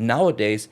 nowadays,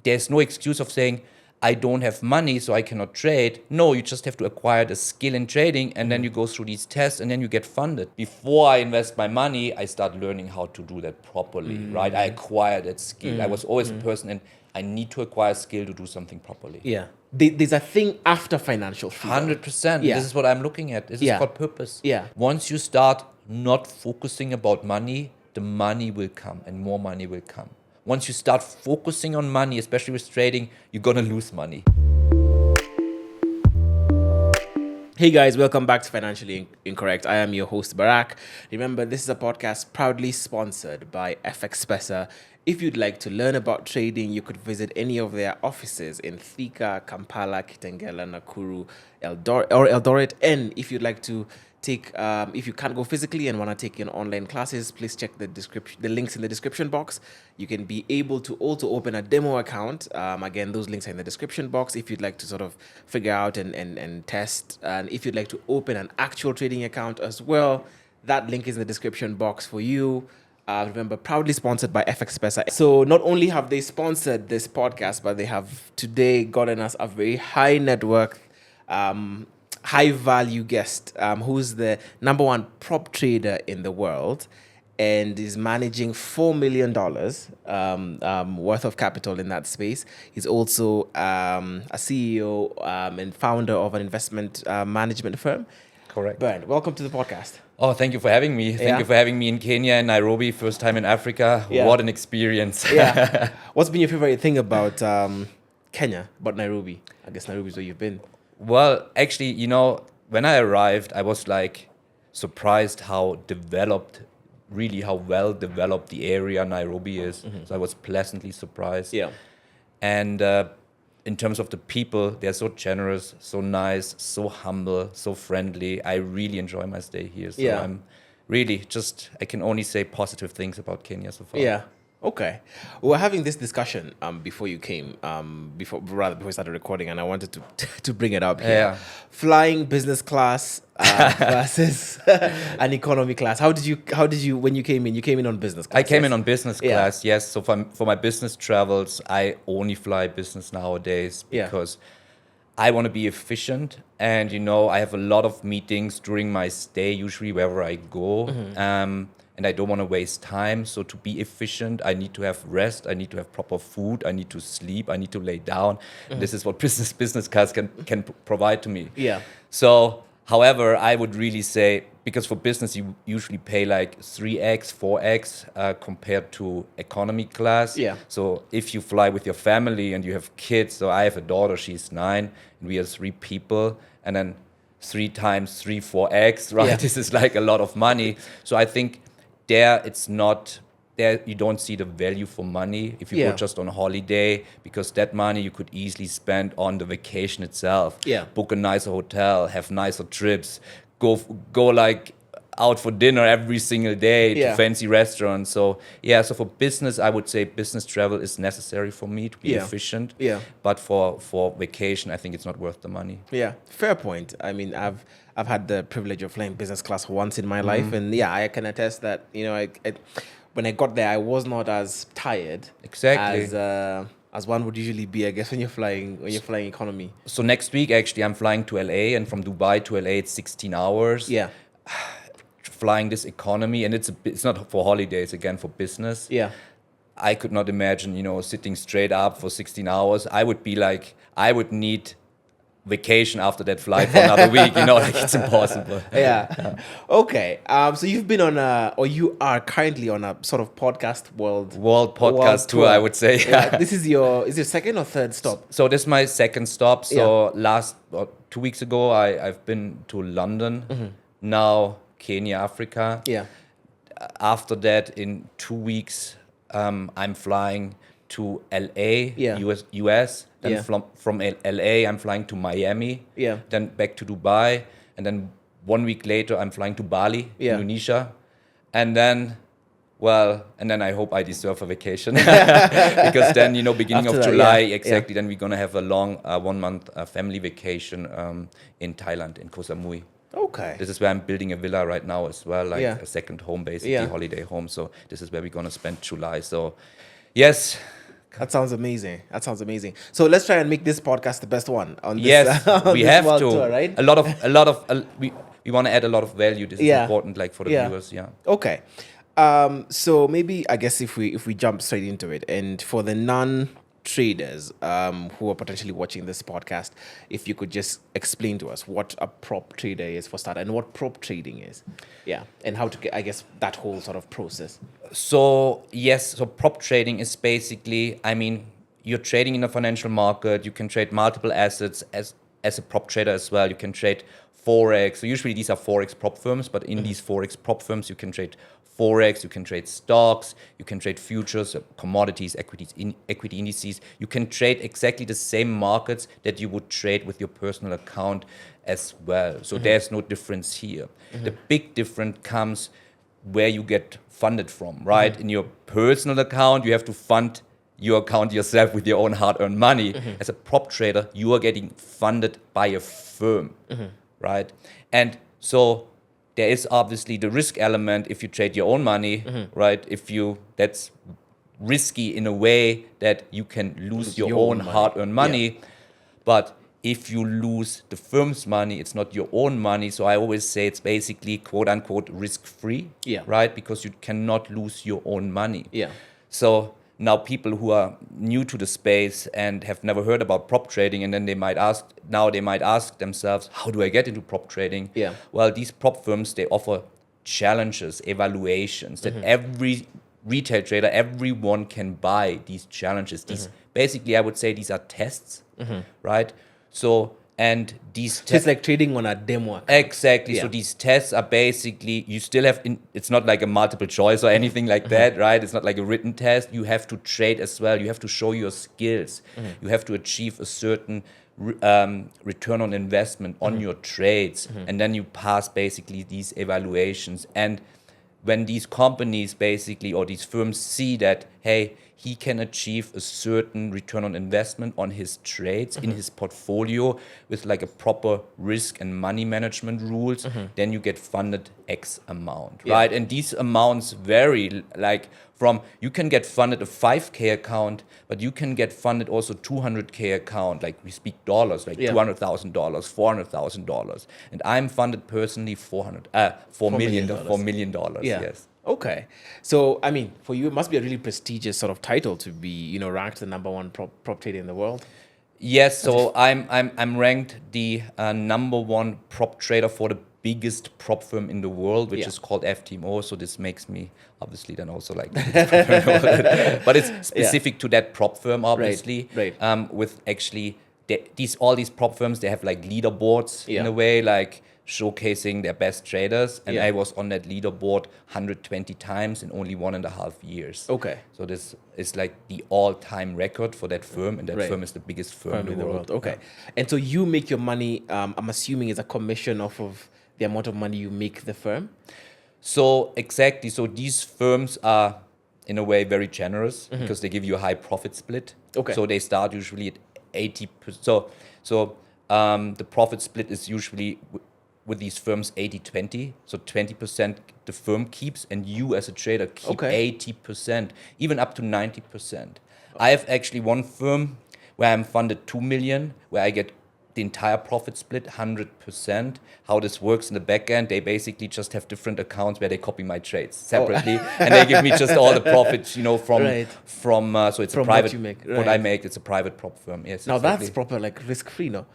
there's no excuse of saying, I don't have money, so I cannot trade. No, you just have to acquire the skill in trading, and then you go through these tests, and then you get funded. Before I invest my money, I start learning how to do that properly, right? I acquire that skill. I was always a person, and I need to acquire skill to do something properly. Yeah. There's a thing after financial freedom. 100%. Yeah. This is what I'm looking at. This is called purpose. Yeah. Once you start not focusing about money, the money will come, and more money will come. Once you start focusing on money, especially with trading, you're going to lose money. Hey guys, welcome back to Financially Incorrect. I am your host, Barrack. Remember, this is a podcast proudly sponsored by FTMO. If you'd like to learn about trading, you could visit any of their offices in Thika, Kampala, Kitengela, Nakuru, Eldoret. And if you'd like to take, if you can't go physically and want to take in online classes, please check the links in the description box. You can be able to also open a demo account. Again, those links are in the description box if you'd like to sort of figure out and test. And if you'd like to open an actual trading account as well, that link is in the description box for you. Remember, proudly sponsored by FTMO. So not only have they sponsored this podcast, but they have today gotten us a very high net worth, high value guest who's the number one prop trader in the world and is managing $4 million worth of capital in that space. He's also a CEO and founder of an investment management firm. Correct. Bernd, welcome to the podcast. Oh, thank you for having me. Thank you for having me in Kenya and Nairobi. First time in Africa. Yeah. What an experience. Yeah. What's been your favorite thing about Kenya, about Nairobi? I guess Nairobi is where you've been. Well, actually, when I arrived, I was like surprised how well developed the area Nairobi is. Mm-hmm. So I was pleasantly surprised. Yeah. And in terms of the people, they're so generous, so nice, so humble, so friendly. I really enjoy my stay here. So I'm really I can only say positive things about Kenya so far. Yeah. Okay. We were having this discussion before you came, before we started recording, and I wanted to bring it up here. Yeah. Flying business class versus an economy class. How did you when you came in? You came in on business class. I came in on business class, yes. So for my business travels, I only fly business nowadays because I want to be efficient, and I have a lot of meetings during my stay, usually wherever I go. Mm-hmm. And I don't want to waste time. So to be efficient, I need to have rest. I need to have proper food. I need to sleep. I need to lay down. Mm-hmm. This is what business class can provide to me. Yeah. So, however, I would really say, because for business, you usually pay like 3x, 4x compared to economy class. Yeah. So if you fly with your family and you have kids, so I have a daughter, she's 9, and we are 3 people, and then 3 times 3, 4x, right? Yeah. This is like a lot of money. So I think you don't see the value for money if you go just on a holiday, because that money you could easily spend on the vacation itself. Yeah. Book a nicer hotel, have nicer trips, go like out for dinner every single day to fancy restaurants. So for business, I would say business travel is necessary for me to be efficient. Yeah. But for vacation, I think it's not worth the money. Yeah, fair point. I mean, I've had the privilege of flying business class once in my life, and I can attest that when I got there, I was not as tired as one would usually be, I guess, when you're flying economy. So next week, actually, I'm flying to LA, and from Dubai to LA, it's 16 hours. Yeah. Flying this economy, and it's not for holidays, again, for business. Yeah. I could not imagine, sitting straight up for 16 hours. I would need vacation after that flight for another week, it's impossible. Yeah. Okay. So you've been on you are currently on a sort of world podcast tour, I would say. Yeah. Is your second or third stop? So this is my second stop. So 2 weeks ago, I've been to London. Mm-hmm. Now Kenya, Africa. Yeah. After that, in 2 weeks, I'm flying to LA, US. Then from LA, I'm flying to Miami. Yeah. Then back to Dubai, and then 1 week later, I'm flying to Bali, Indonesia, and then I hope I deserve a vacation because then beginning After of that, July, then we're gonna have a long 1 month family vacation in Thailand, in Koh Samui. Okay. This is where I'm building a villa right now as well, a second home, basically holiday home. So this is where we're gonna spend July. So yes, That sounds amazing. So let's try and make this podcast the best one on this. Yes, on we this have world to. tour, right? We want to add a lot of value. This is important, like for the viewers. Yeah. Okay. So maybe I guess if we jump straight into it, and for the non-traders who are potentially watching this podcast, if you could just explain to us what a prop trader is for start, and what prop trading is, and how to get, I guess, that whole sort of process. So prop trading is basically, I mean, you're trading in a financial market. You can trade multiple assets as a prop trader as well. You can trade forex. So usually these are forex prop firms, but in these forex prop firms, you can trade forex, you can trade stocks, you can trade futures, commodities, equity indices. You can trade exactly the same markets that you would trade with your personal account as well. So there's no difference here. The big difference comes where you get funded from, right? In your personal account, you have to fund your account yourself with your own hard-earned money. As a prop trader, you are getting funded by a firm, right? And so there is obviously the risk element if you trade your own money, right? That's risky in a way that you can lose your own hard-earned money. But if you lose the firm's money, it's not your own money. So I always say it's basically quote unquote risk-free, right? Because you cannot lose your own money. So now people who are new to the space and have never heard about prop trading, and then they might ask themselves, how do I get into prop trading? Well, these prop firms, they offer challenges, evaluations that every retail trader, everyone can buy these challenges. These basically, I would say these are tests, right? So, and these So it's like trading on a demo account. Exactly. So these tests are basically, you still have, it's not like a multiple choice or anything like that, right? It's not like a written test. You have to trade as well. You have to show your skills. You have to achieve a certain return on investment on your trades. And then you pass basically these evaluations. And when these companies basically, or these firms see that, hey, he can achieve a certain return on investment on his trades in his portfolio with like a proper risk and money management rules, then you get funded X amount, right? And these amounts vary, like from, you can get funded a 5K account, but you can get funded also 200K account, like we speak dollars, like $200,000, $400,000. And I'm funded personally $4 million, yes. Okay. So, I mean, for you, it must be a really prestigious sort of title to be, ranked the number one prop trader in the world. Yes. So I'm ranked the number one prop trader for the biggest prop firm in the world, which is called FTMO. So this makes me obviously then also like the biggest prop firm in the world. But it's specific to that prop firm, obviously. Right. With actually all these prop firms, they have like leaderboards in a way, like showcasing their best traders, and I was on that leaderboard 120 times in only 1.5 years. Okay. So this is like the all-time record for that firm, and that firm is the biggest firm in the world. Okay. And so you make your money, I'm assuming it's a commission off of the amount of money you make the firm? So exactly. So these firms are in a way very generous because they give you a high profit split. Okay. So they start usually at 80%. So the profit split is usually with these firms 80-20, so 20% the firm keeps and you as a trader keep 80%, even up to 90%. I have actually one firm where I'm funded 2 million, where I get the entire profit split 100%. How this works in the back end, they basically just have different accounts where they copy my trades separately, and they give me just all the profits, from so it's from a private, what you make. What I make, it's a private prop firm. Yes. Now that's proper, like risk-free, no?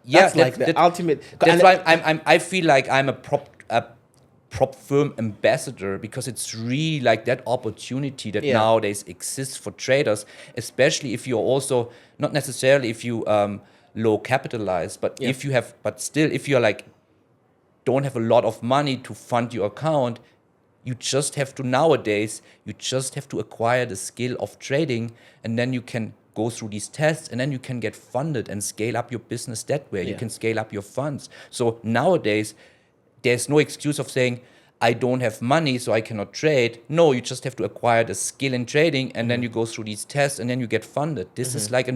Yeah, that's like the ultimate. That's why I feel like I'm a prop firm ambassador, because it's really like that opportunity that nowadays exists for traders, especially if you're also not necessarily if you low capitalized, but if you're like don't have a lot of money to fund your account, you just have to acquire the skill of trading, and then you can go through these tests, and then you can get funded and scale up your business that way. You can scale up your funds. So nowadays, there's no excuse of saying, I don't have money, so I cannot trade. No, you just have to acquire the skill in trading, and then you go through these tests, and then you get funded. This is like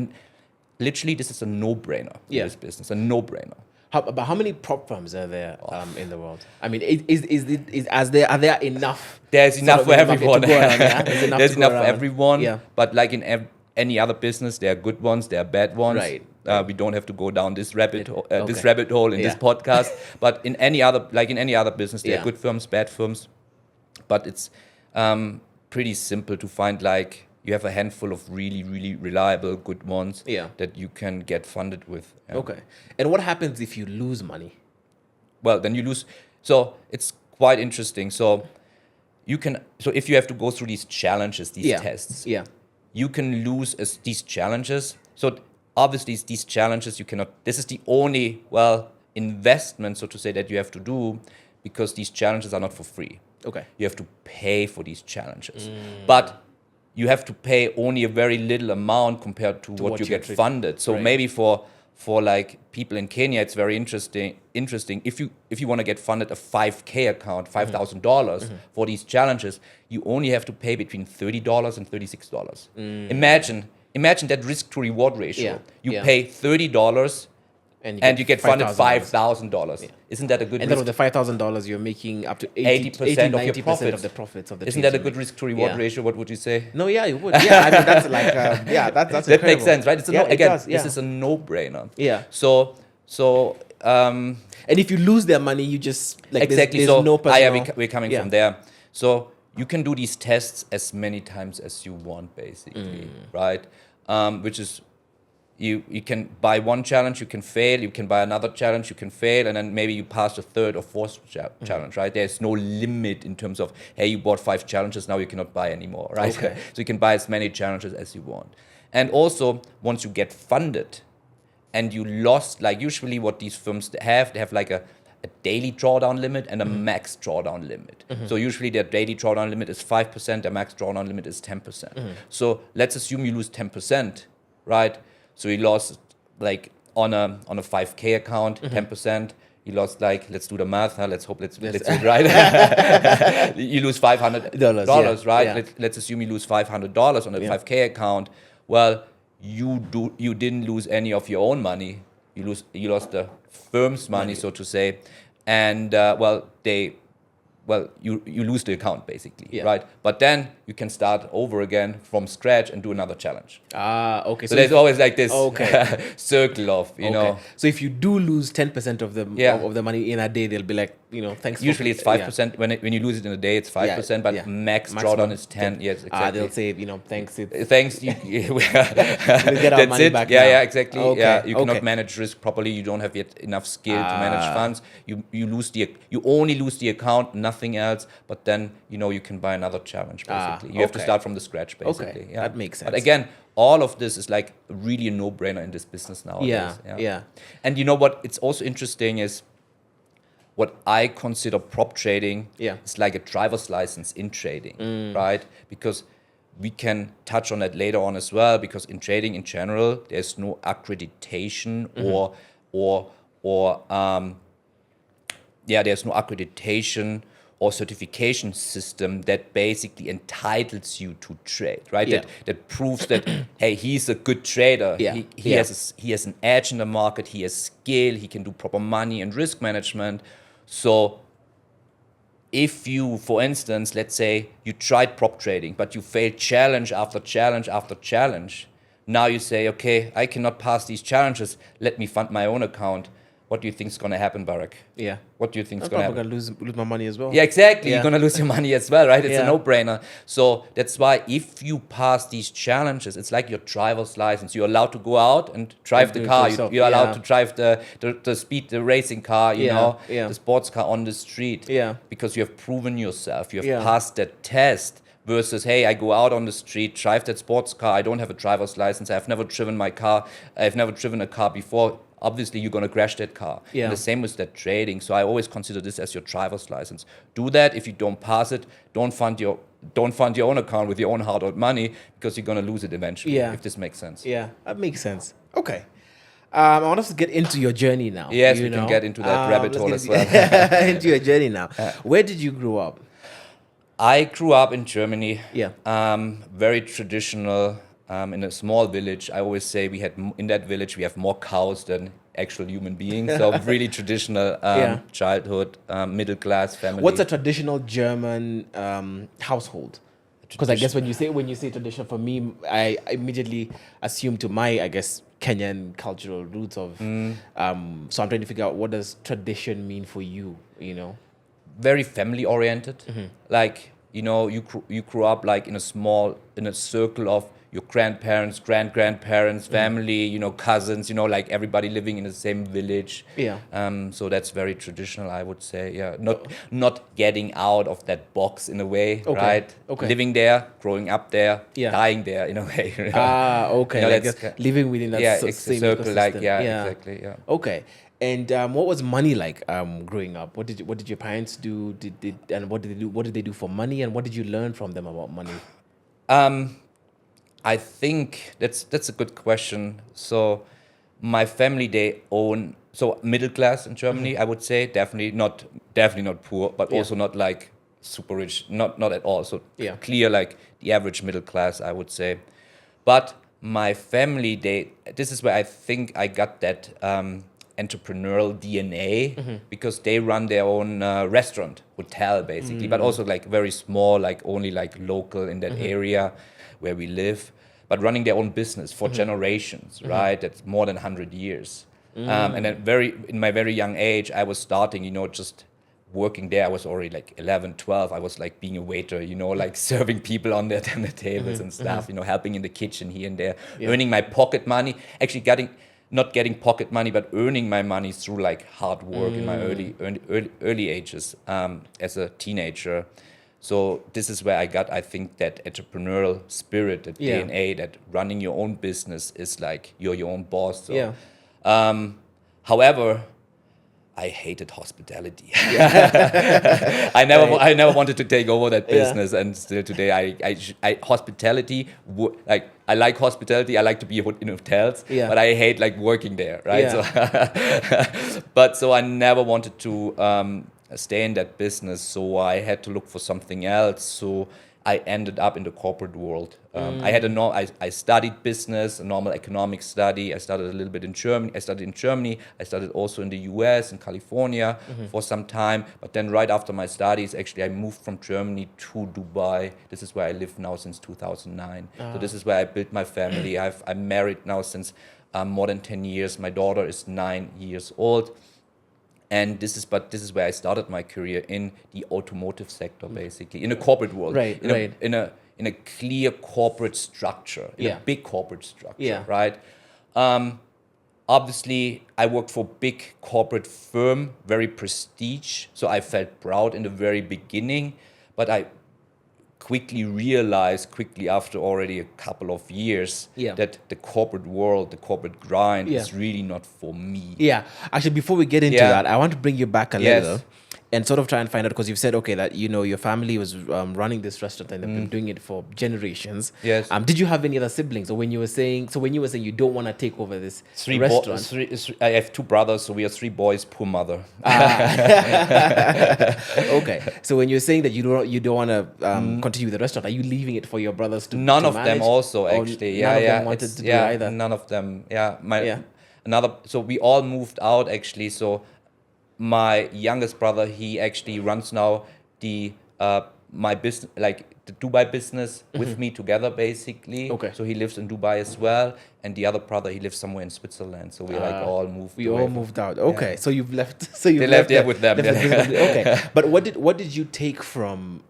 this is a no-brainer in this business, a no-brainer. But how many prop firms are there in the world? I mean, are there enough? There's enough for everyone. There's enough for everyone. Yeah. But like any other business, there are good ones, there are bad ones. Right. We don't have to go down this rabbit hole in this podcast. But in any other business, there are good firms, bad firms. But it's pretty simple to find, like, you have a handful of really, really reliable, good ones that you can get funded with. Yeah. Okay. And what happens if you lose money? Well, then you lose. So it's quite interesting. So if you have to go through these challenges, these tests, you can lose these challenges. So obviously these challenges you cannot. This is the only investment, so to say, that you have to do, because these challenges are not for free. Okay. You have to pay for these challenges, but you have to pay only a very little amount compared to what you get funded. So maybe for like people in Kenya, it's very interesting. If you want to get funded a 5K account, $5,000 for these challenges, you only have to pay between $30 and $36. Imagine that risk to reward ratio. You pay $30 and you get funded $5,000. Isn't that a good? And risk? then with the $5,000, you're making up to 80% of your 90% profits. of the profits of the. Isn't that a good risk to reward ratio? What would you say? No, yeah, you would. Yeah, I mean that's like that's that makes sense, right? This is a no-brainer. Yeah. So. And if you lose their money, you just exactly. There's no personal. We're coming from there. So you can do these tests as many times as you want, basically, right? Which is. You can buy one challenge, you can fail. You can buy another challenge, you can fail, and then maybe you pass the third or fourth challenge, right? There's no limit in terms of, hey, you bought 5 challenges, now you cannot buy anymore, right? Okay. So you can buy as many challenges as you want. And also, once you get funded and you lost, like usually what these firms have, they have like a daily drawdown limit and a max drawdown limit. So usually their daily drawdown limit is 5%, their max drawdown limit is 10%. So let's assume you lose 10%, right? So you lost, like, on a 5K account, 10%. You lost, like, let's do the math. Let's do it right. You lose $500, right? Yeah. Let's assume you lose $500 on a 5K account. Well, you didn't lose any of your own money. You lost the firm's money, so to say, and you lose the account, basically, right? But then you can start over again from scratch and do another challenge. Okay. So there's always like this circle of, you know. So if you do lose 10% of the money in a day, they'll be like, thanks. Usually it's 5%. When you lose it in a day, it's 5%, but max drawdown is 10. Yes, exactly. They'll say, thanks. Thanks. We'll get our money back now. Yeah, exactly. Okay. Yeah, you cannot manage risk properly. You don't have yet enough skill to manage funds. You only lose the account, nothing else. But then you can buy another challenge. Basically, you have to start from the scratch. Basically, Okay, that makes sense. But again, all of this is like really a no-brainer in this business nowadays. Yeah. And you know what? It's also interesting is what I consider prop trading is like a driver's license in trading, right? Because we can touch on that later on as well, because in trading in general, there's no accreditation there's no accreditation or certification system that basically entitles you to trade, right? That proves that, hey, he's a good trader. He has an edge in the market. He has skill. He can do proper money and risk management. So if you, for instance, let's say you tried prop trading, but you failed challenge after challenge after challenge. Now you say, okay, I cannot pass these challenges. Let me fund my own account. What do you think is going to happen, Barrack? Yeah. What do you think is going to happen? I'm probably going to lose my money as well. Yeah, exactly. You're going to lose your money as well, right? It's a no-brainer. So that's why if you pass these challenges, it's like your driver's license. You're allowed to go out and drive the car. You're allowed to drive the racing car, the sports car on the street. Yeah. Because you have proven yourself. You have passed that test. Versus, hey, I go out on the street, drive that sports car. I don't have a driver's license. I've never driven my car. I've never driven a car before. Obviously, you're going to crash that car. Yeah. And the same with that trading. So I always consider this as your driver's license. Do that. If you don't pass it, don't fund your own account with your own hard-earned money, because you're going to lose it eventually. Yeah. If this makes sense. Yeah, that makes sense. Okay. I want us to get into your journey now. Yes, we can get into that rabbit hole as well. Into your journey now. Where did you grow up? I grew up in Germany. Yeah. Very traditional. In a small village. I always say in that village we have more cows than actual human beings. So really traditional childhood, middle class family. What's a traditional German household? Because I guess when you say tradition, for me, I immediately assume to my, I guess, Kenyan cultural roots of. So I'm trying to figure out, what does tradition mean for you? You know, very family oriented. Like, you grew up like in a circle of your grandparents, grandparents, family, cousins, like everybody living in the same village. Yeah. So that's very traditional, I would say. Yeah. Not getting out of that box in a way, Okay. right? Okay. Living there, growing up there, Yeah. dying there in a way. Okay. Like that's living within that same circle, ecosystem. like, exactly, yeah. Okay. And what was money like growing up? What did your parents do? And what did they do? What did they do for money? And what did you learn from them about money? I think that's a good question. So my family, they own, so middle class in Germany, I would say, definitely not poor, but also not like super rich, not at all. So clear, like the average middle class, I would say. But my family, this is where I think I got that entrepreneurial DNA, because they run their own restaurant, hotel basically, but also like very small, like only like local in that area where we live, but running their own business for generations, right? That's more than 100 years. And then in my very young age, I was starting, just working there. I was already like 11, 12. I was like being a waiter, like serving people on their tables and stuff, helping in the kitchen here and there, earning my pocket money, actually not getting pocket money, but earning my money through like hard work in my early ages as a teenager. So this is where I got, I think, that entrepreneurial spirit, that DNA, that running your own business is like you're your own boss. So, however, I hated hospitality. I never wanted to take over that business, and still today, I hospitality. I like hospitality. I like to be in hotels, but I hate like working there, right? So I never wanted to stay in that business, so I had to look for something else. So I ended up in the corporate world. I studied business, a normal economic study. I studied a little bit in Germany. I studied also in the US, in California for some time. But then right after my studies, actually, I moved from Germany to Dubai. This is where I live now since 2009. So this is where I built my family. I'm married now since more than 10 years. My daughter is 9 years old. And this is where I started my career, in the automotive sector, basically, in a corporate world, in a clear corporate structure, in a big corporate structure, right? Obviously, I worked for a big corporate firm, very prestige, so I felt proud in the very beginning, but I quickly realized, after already a couple of years, that the corporate world, the corporate grind is really not for me. Yeah. Actually, before we get into that, I want to bring you back a little and sort of try and find out, because you've said, okay, that, your family was running this restaurant and they've been doing it for generations. Yes. Did you have any other siblings? Or when you were saying you don't want to take over this restaurant? I have 2 brothers, so we are 3 boys, poor mother. Okay. So when you're saying that you don't want to continue with the restaurant, are you leaving it for your brothers to None of manage? them also, actually. None of them wanted to do either? None of them. So we all moved out, actually. So my youngest brother, he actually runs now my business, like the Dubai business, with me together, basically. Okay. So he lives in Dubai as well, and the other brother, he lives somewhere in Switzerland. So we all moved. We all moved out. Okay. Yeah. So you've left. They left with them. Okay. But what did you take from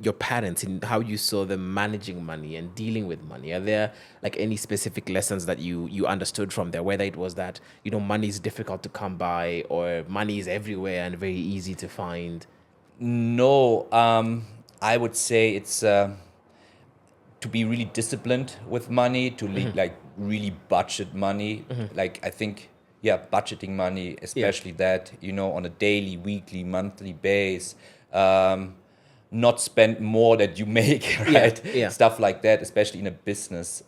your parents in how you saw them managing money and dealing with money? Are there like any specific lessons that you understood from there? Whether it was that money is difficult to come by, or money is everywhere and very easy to find. No, I would say it's to be really disciplined with money, to like really budget money. Like, I think, budgeting money, especially that, on a daily, weekly, monthly base, not spend more that you make, right? Stuff like that, especially in a business,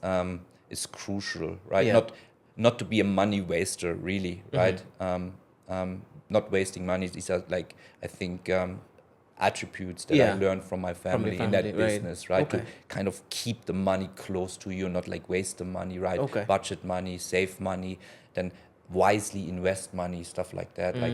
is crucial, right? Not to be a money waster, really, right? Not wasting money. These are like, I think, attributes that I learned from my family in that business, right? Okay. To kind of keep the money close to you, not like waste the money, right? Okay. Budget money, save money, then wisely invest money, stuff like that, like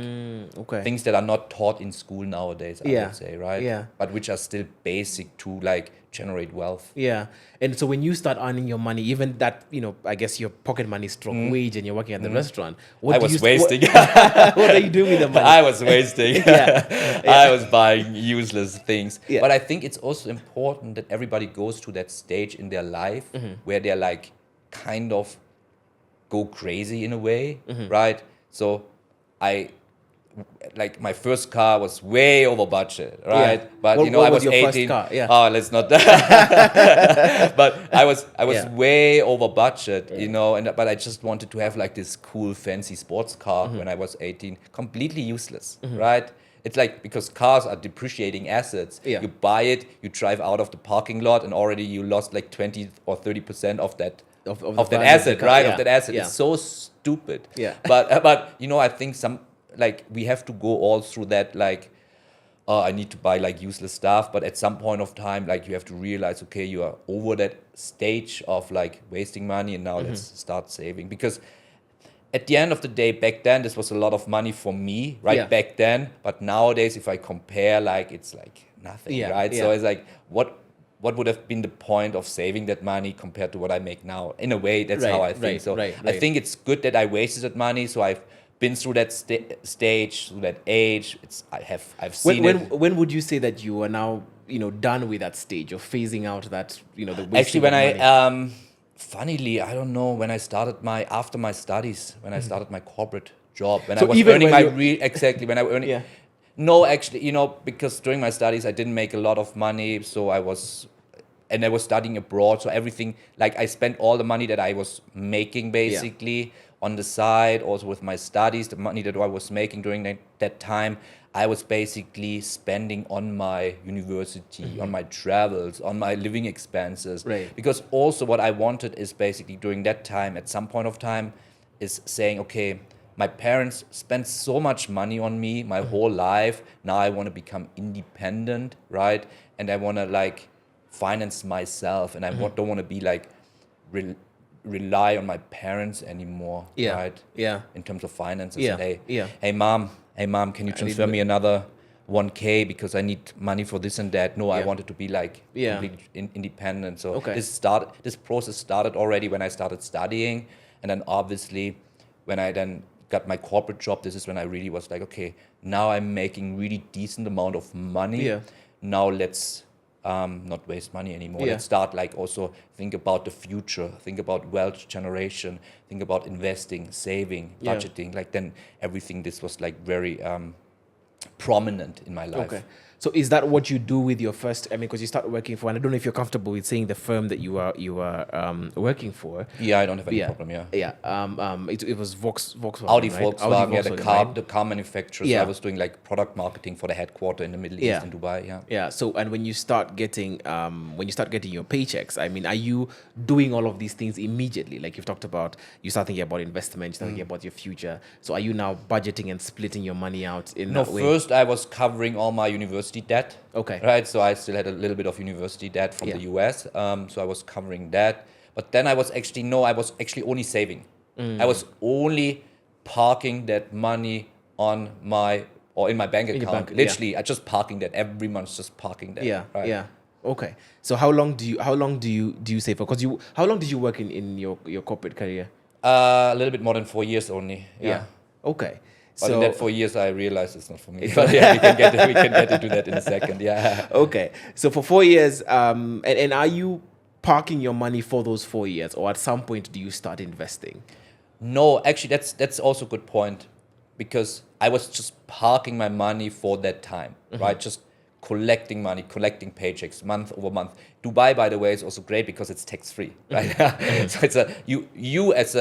Okay. things that are not taught in school nowadays, I Yeah. would say, right? Yeah. But which are still basic to like generate wealth. Yeah. And so when you start earning your money, even that, I guess your pocket money stroke wage and you're working at the restaurant, what I do was you wasting. what are you doing with the money? I was wasting. Yeah. I was buying useless things. Yeah. But I think it's also important that everybody goes to that stage in their life where they're like kind of go crazy in a way, right? So I like my first car was way over budget, right? Yeah. But What I was was your first 18. car? Yeah. Oh, let's not. But I was Yeah. way over budget, but I just wanted to have like this cool fancy sports car when I was 18, completely useless, right? It's like because cars are depreciating assets. Yeah. You buy it, you drive out of the parking lot, and already you lost like 20 or 30% of that Of the of that value of the asset, car. right? Yeah. Of that asset. Yeah. It's so stupid. Yeah. But I think some like we have to go all through that like. Oh, I need to buy like useless stuff, but at some point of time, like you have to realize, okay, you are over that stage of like wasting money, and now let's start saving. Because at the end of the day, back then, this was a lot of money for me, right? Yeah. Back then, but nowadays, if I compare, like it's like nothing, Yeah, right? yeah. So it's like, what would have been the point of saving that money compared to what I make now? In a way, that's how I think. I think it's good that I wasted that money. So I've been through that stage, through that age. I've seen it. When would you say that you are now, done with that stage of phasing out that, the wasting Actually, when of money? funnily, I don't know, when I started after my studies, when I started my corporate job, when So I was even earning when my you- when I was earning. Yeah. No, actually, because during my studies, I didn't make a lot of money, so I was studying abroad, so everything, like I spent all the money that I was making basically on the side, also with my studies, the money that I was making during that time, I was basically spending on my university, on my travels, on my living expenses. Right. Because also what I wanted is basically during that time, at some point of time, is saying, okay, my parents spent so much money on me my whole life. Now I want to become independent, right? And I want to like finance myself, and I don't want to be like rely on my parents anymore, Yeah. right? Yeah. In terms of finances. Yeah. And Yeah. hey mom, can you transfer me another 1K because I need money for this and that? No, I Yeah. wanted to be like Yeah. completely independent. So Okay. this process started already when I started studying, and then obviously when I then got my corporate job, this is when I really was like, okay, now I'm making really decent amount of money. Yeah. Now let's not waste money anymore. Yeah. Let's start like also think about the future, think about wealth generation, think about investing, saving, Yeah. budgeting. Like then everything, this was like very prominent in my life. Okay. So is that what you do with your first? I mean, because you start working for, and I don't know if you're comfortable with saying the firm that you are working for. Yeah, I don't have any problem. Yeah. Yeah. It was Volkswagen. Audi, right? Volkswagen, yeah, Volkswagen, the car manufacturer. So Yeah. I was doing like product marketing for the headquarter in the Middle Yeah. East in Dubai. Yeah. Yeah. So, and when you start getting your paychecks, I mean, are you doing all of these things immediately? Like you've talked about, you start thinking about investment, you start thinking about your future. So, are you now budgeting and splitting your money out in No, that way? first I was covering all my university debt. Okay. Right, so I still had a little bit of university debt from Yeah. the US. So I was covering that. But then I was actually only saving. I was only parking that money in my bank your account. bank, Literally, I just parking that every month, just parking that. Yeah. Right? Yeah. Okay. So, how long do you save for? Because how long did you work in your corporate career? A little bit more than 4 years only. Yeah. Okay. But in So that 4 years, I realized it's not for me. But yeah, we can get into that in a second. Yeah. okay. So for 4 years, and are you parking your money for those 4 years, or at some point do you start investing? No, actually, that's also a good point, because I was just parking my money for that time, right? Just collecting money, collecting paychecks month over month. Dubai, by the way, is also great because it's tax free, right? So it's you as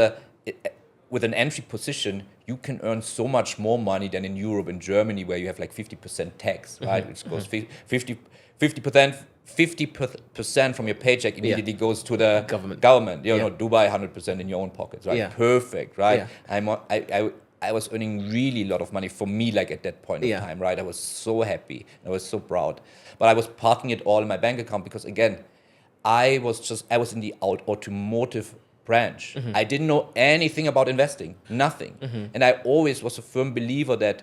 with an entry position, you can earn so much more money than in Europe and Germany, where you have like 50% tax, right? Which goes 50% from your paycheck immediately goes to the government. You know, Dubai 100% in your own pockets, right? Yeah. Perfect, right? Yeah. I was earning really a lot of money for me, like at that point in time, right? I was so happy. I was so proud. But I was parking it all in my bank account because, again, I was in the automotive branch. I didn't know anything about investing, nothing. And I always was a firm believer that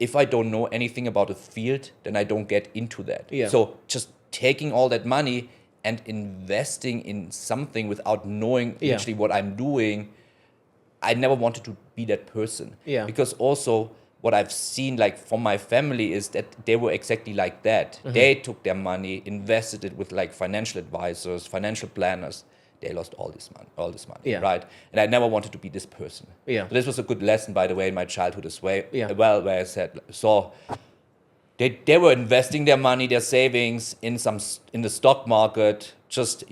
if I don't know anything about a field, then I don't get into that. Yeah. So just taking all that money and investing in something without knowing actually what I'm doing, I never wanted to be that person. Yeah. Because also what I've seen like from my family is that they were exactly like that. They took their money, invested it with like financial advisors, financial planners. They lost all this money, right? And I never wanted to be this person. Yeah. So this was a good lesson, by the way, in my childhood as well. Yeah. Well, where I said, so they were investing their money, their savings in the stock market, just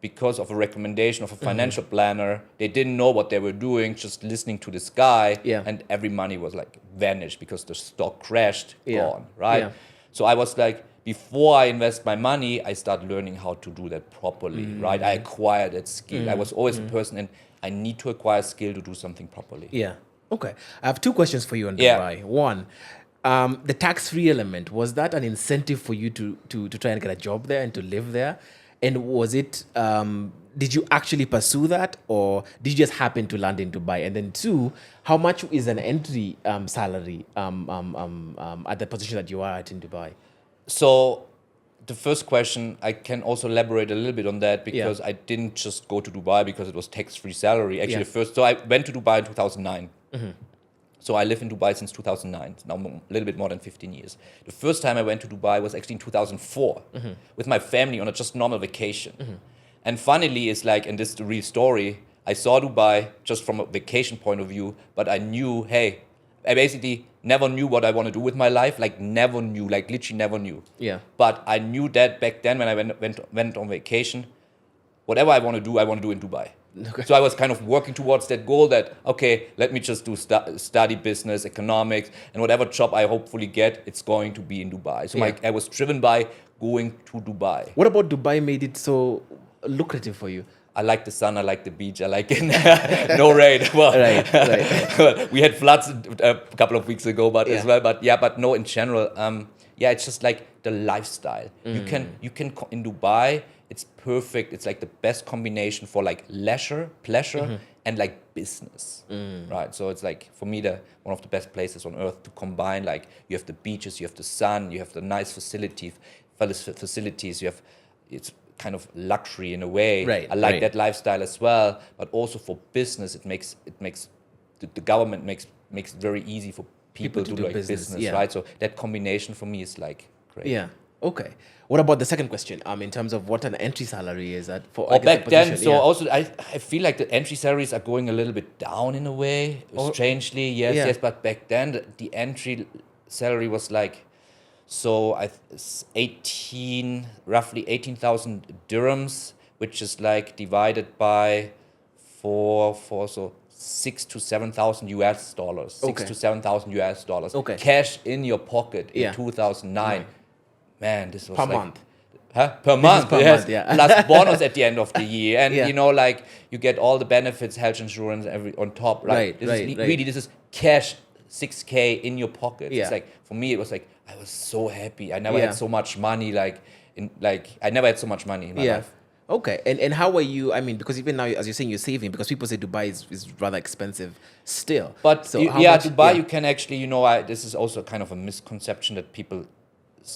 because of a recommendation of a financial planner. They didn't know what they were doing, just listening to this guy, and every money was like vanished because the stock crashed, gone, right? Yeah. So I was like, before I invest my money, I start learning how to do that properly, right? I acquired that skill. I was always a person, and I need to acquire skill to do something properly. Yeah. Okay. I have two questions for you on Dubai. One, the tax-free element, was that an incentive for you to try and get a job there and to live there? And was it, did you actually pursue that, or did you just happen to land in Dubai? And then two, how much is an entry salary at the position that you are at in Dubai? So the first question, I can also elaborate a little bit on that, because I didn't just go to Dubai because it was tax-free salary. Actually, so I went to Dubai in 2009. So I live in Dubai since 2009, now a little bit more than 15 years. The first time I went to Dubai was actually in 2004 with my family on a just normal vacation. And funnily, it's like, and this is the real story, I saw Dubai just from a vacation point of view, but I knew, hey, I basically never knew what I want to do with my life, literally never knew. Yeah. But I knew that back then when I went on vacation, whatever I want to do in Dubai. Okay. So I was kind of working towards that goal that, okay, let me just do study business, economics, and whatever job I hopefully get, it's going to be in Dubai. So I was driven by going to Dubai. What about Dubai made it so lucrative for you? I like the sun, I like the beach, I like it. No rain. Well, right. We had floods a couple of weeks ago, but as well. But no, in general, it's just like the lifestyle. You can in Dubai, it's perfect. It's like the best combination for like leisure, pleasure, and like business, right? So it's like, for me, one of the best places on earth to combine. Like, you have the beaches, you have the sun, you have the nice facilities. It's kind of luxury in a way. Right, I like that lifestyle as well. But also for business, it makes the government makes it very easy for people to do like business, right? So that combination for me is like great. Yeah. Okay. What about the second question? In terms of what an entry salary is at for back then. So also I feel like the entry salaries are going a little bit down in a way. Strangely, yes. But back then the entry salary was like, so roughly 18,000 dirhams, which is like divided by so 6,000 to 7,000 US dollars. $6,000 to 7,000 US dollars. Okay. Cash in your pocket in 2009. Right. Man, this was per like, month. Per month, month, plus bonus at the end of the year, and like you get all the benefits, health insurance, on top, right? Really, this is cash, 6K in your pocket. It's like, for me, it was like, I was so happy. I never had so much money. I never had so much money in my life. Okay, and how are you? I mean, because even now, as you're saying, you're saving, because people say Dubai is rather expensive still. But so Dubai, you can actually, this is also kind of a misconception that people,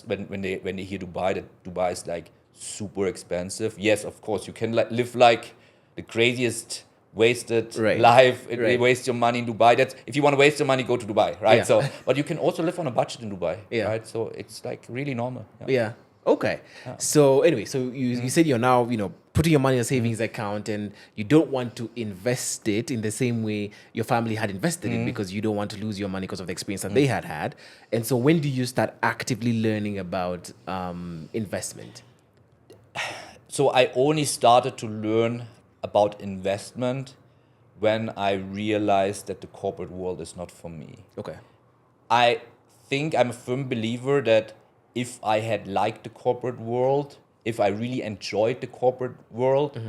when they hear Dubai, that Dubai is like super expensive. Yes, of course, you can live like the craziest wasted life. Waste your money in Dubai. That's, if you want to waste your money, go to Dubai, right? So, but you can also live on a budget in Dubai, right? So it's like really normal. Yeah. Okay. Yeah. So anyway, so you said you're now, putting your money in a savings account, and you don't want to invest it in the same way your family had invested it, because you don't want to lose your money because of the experience that they had. And so when do you start actively learning about investment? So I only started to learn about investment when I realized that the corporate world is not for me. Okay. I think I'm a firm believer that if I had liked the corporate world, if I really enjoyed the corporate world,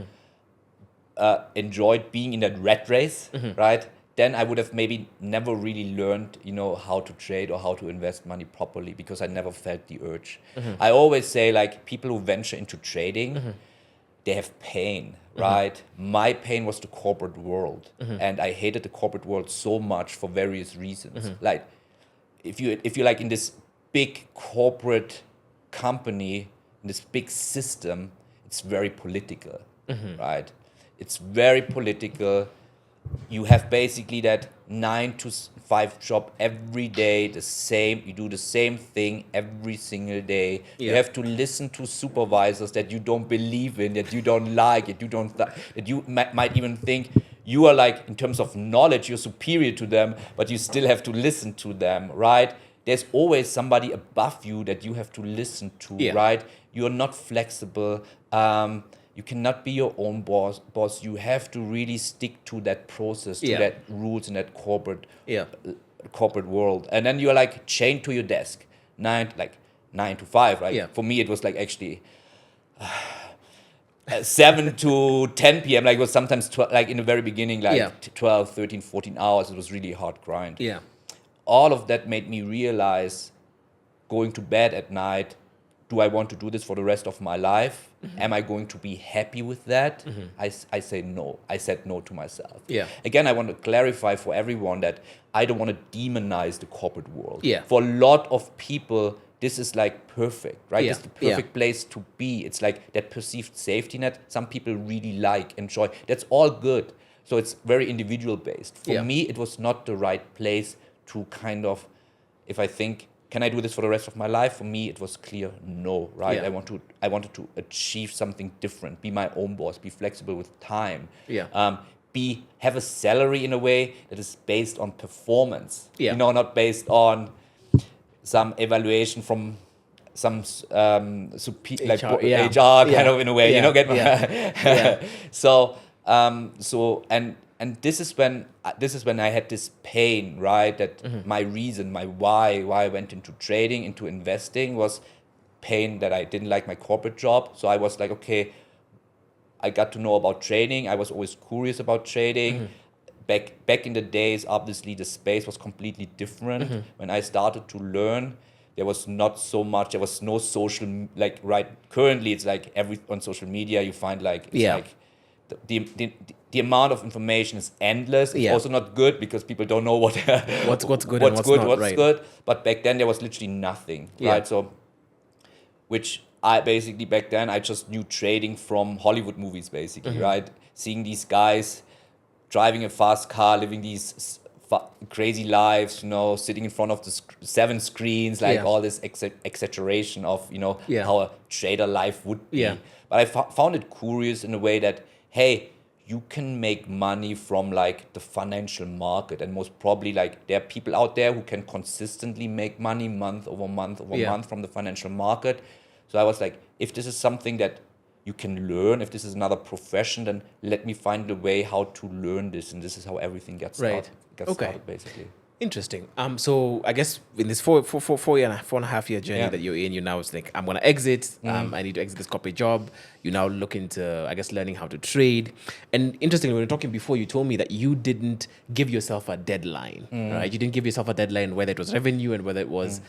enjoyed being in that rat race, right? Then I would have maybe never really learned, how to trade or how to invest money properly, because I never felt the urge. I always say, like, people who venture into trading, they have pain, right? My pain was the corporate world, and I hated the corporate world so much for various reasons. Like, if you're like in this big corporate company, in this big system, it's very political, right? It's very political. You have basically that 9 to 5 job every day, the same. You do the same thing every single day. You have to listen to supervisors that you don't believe in, that you don't like, that you might even think you are like, in terms of knowledge, you're superior to them, but you still have to listen to them, right? There's always somebody above you that you have to listen to, right? You're not flexible. You cannot be your own boss. You have to really stick to that process, to that rules in that corporate world. And then you're like chained to your desk, 9 to 5, right? For me, it was like actually 7 to 10 p.m. Like it was sometimes like in the very beginning, like 12, 13, 14 hours. It was really a hard grind. All of that made me realize, going to bed at night, do I want to do this for the rest of my life? Am I going to be happy with that? I say no. I said no to myself. Again, I want to clarify for everyone that I don't want to demonize the corporate world. For a lot of people, this is like perfect, right? It's the perfect place to be. It's like that perceived safety net. Some people really enjoy. That's all good. So it's very individual based. For me, it was not the right place to kind of, if I think, can I do this for the rest of my life? For me, it was clear, no, right? I wanted to achieve something different, be my own boss, be flexible with time, have a salary in a way that is based on performance, not based on some evaluation from some HR kind of in a way, get my And this is when I had this pain, right? That my reason, my why I went into trading, into investing, was pain that I didn't like my corporate job. So I was like, okay, I got to know about trading. I was always curious about trading. Back in the days, obviously the space was completely different. When I started to learn, there was not so much. There was no social, like, right. Currently, it's like on social media you find like the amount of information is endless. It's also not good because people don't know what's good, what's good. But back then there was literally nothing, right? So, which back then I just knew trading from Hollywood movies, basically, right? Seeing these guys driving a fast car, living these crazy lives, sitting in front of the 7 screens, like all this exaggeration of, how a trader life would be. But I found it curious in a way that, hey, you can make money from like the financial market, and most probably like there are people out there who can consistently make money month over month from the financial market. So I was like, if this is something that you can learn, if this is another profession, then let me find a way how to learn this, and this is how everything gets started. Started, basically. Interesting. So I guess in this four and a half year journey that you're in, you now it's like, I'm gonna exit. I need to exit this corporate job. You now look into, I guess, learning how to trade. And interestingly, when we were talking before, you told me that you didn't give yourself a deadline, right? You didn't give yourself a deadline, whether it was revenue and whether it was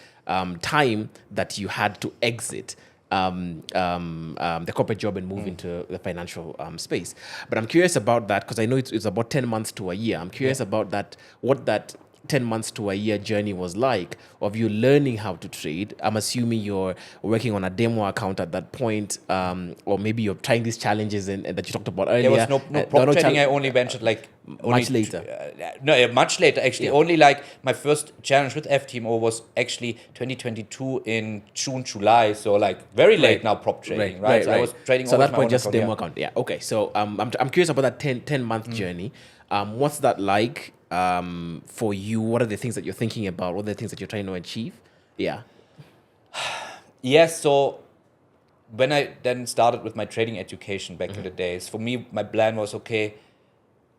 time that you had to exit the corporate job and move into the financial space. But I'm curious about that because I know it's about 10 months to a year. I'm curious about that, what that 10 months to a year journey was like of you learning how to trade. I'm assuming you're working on a demo account at that point, or maybe you're trying these challenges and that you talked about earlier. There was no prop trading. I only ventured like much later. Much later actually. Only like my first challenge with FTMO was actually 2022 in June, July. So like very late now prop trading, right? So I was trading. So at that point just demo account. Yeah. Okay. So I'm curious about that 10 month journey. What's that like? For you, what are the things that you're thinking about? What are the things that you're trying to achieve? Yes, so when I then started with my trading education back in the days, for me, my plan was, okay,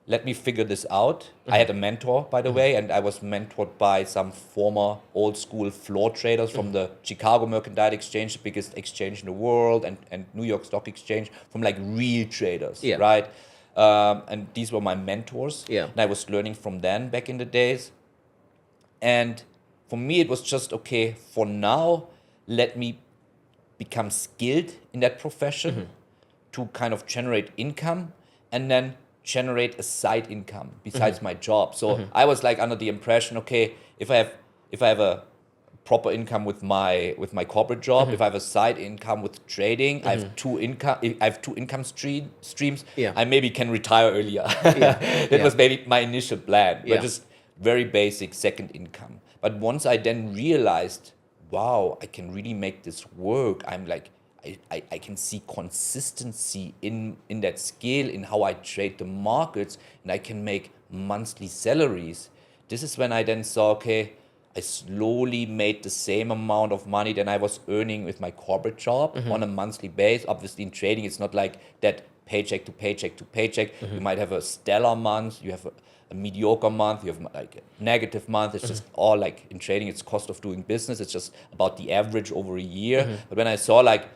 let me figure this out. I had a mentor, by the way, and I was mentored by some former old school floor traders from the Chicago Mercantile Exchange, the biggest exchange in the world, and New York Stock Exchange, from like real traders, right? And these were my mentors. And I was learning from them back in the days. And for me, it was just, okay, for now, let me become skilled in that profession. to kind of generate income and then generate a side income besides my job. So I was like under the impression, okay, if I have a proper income with my corporate job, if I have a side income with trading, I have two income streams. I maybe can retire earlier. That was maybe my initial plan, but just very basic second income. But once I then realized, wow, I can really make this work. I'm like, I can see consistency in that skill, in how I trade the markets, and I can make monthly salaries. This is when I then saw, okay, I slowly made the same amount of money than I was earning with my corporate job on a monthly base. Obviously in trading, it's not like that paycheck to paycheck to paycheck. You might have a stellar month, you have a mediocre month, you have like a negative month. It's just all like in trading, it's cost of doing business. It's just about the average over a year. But when I saw like,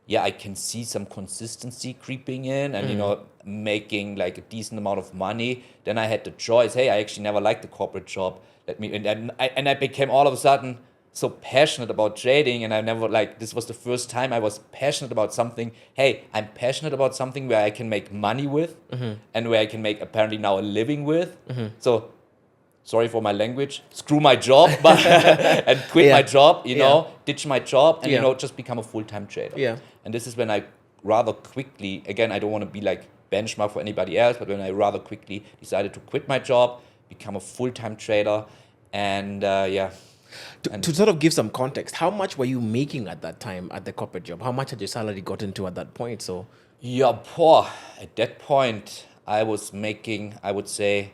yeah, I can see some consistency creeping in and, you know, making like a decent amount of money, then I had the choice, hey, I actually never liked the corporate job. And I became all of a sudden so passionate about trading, and I never this was the first time I was passionate about something. Hey, I'm passionate about something where I can make money with and where I can make apparently now a living with. So sorry for my language, screw my job and quit my job, you know, ditch my job and, you know, just become a full-time trader. And this is when I rather quickly, again, I don't want to be like benchmark for anybody else, but when I rather quickly decided to quit my job, become a full-time trader, and To sort of give some context, how much were you making at that time at the corporate job? How much had your salary gotten to at that point? So yeah, poor. At that point, I was making, I would say,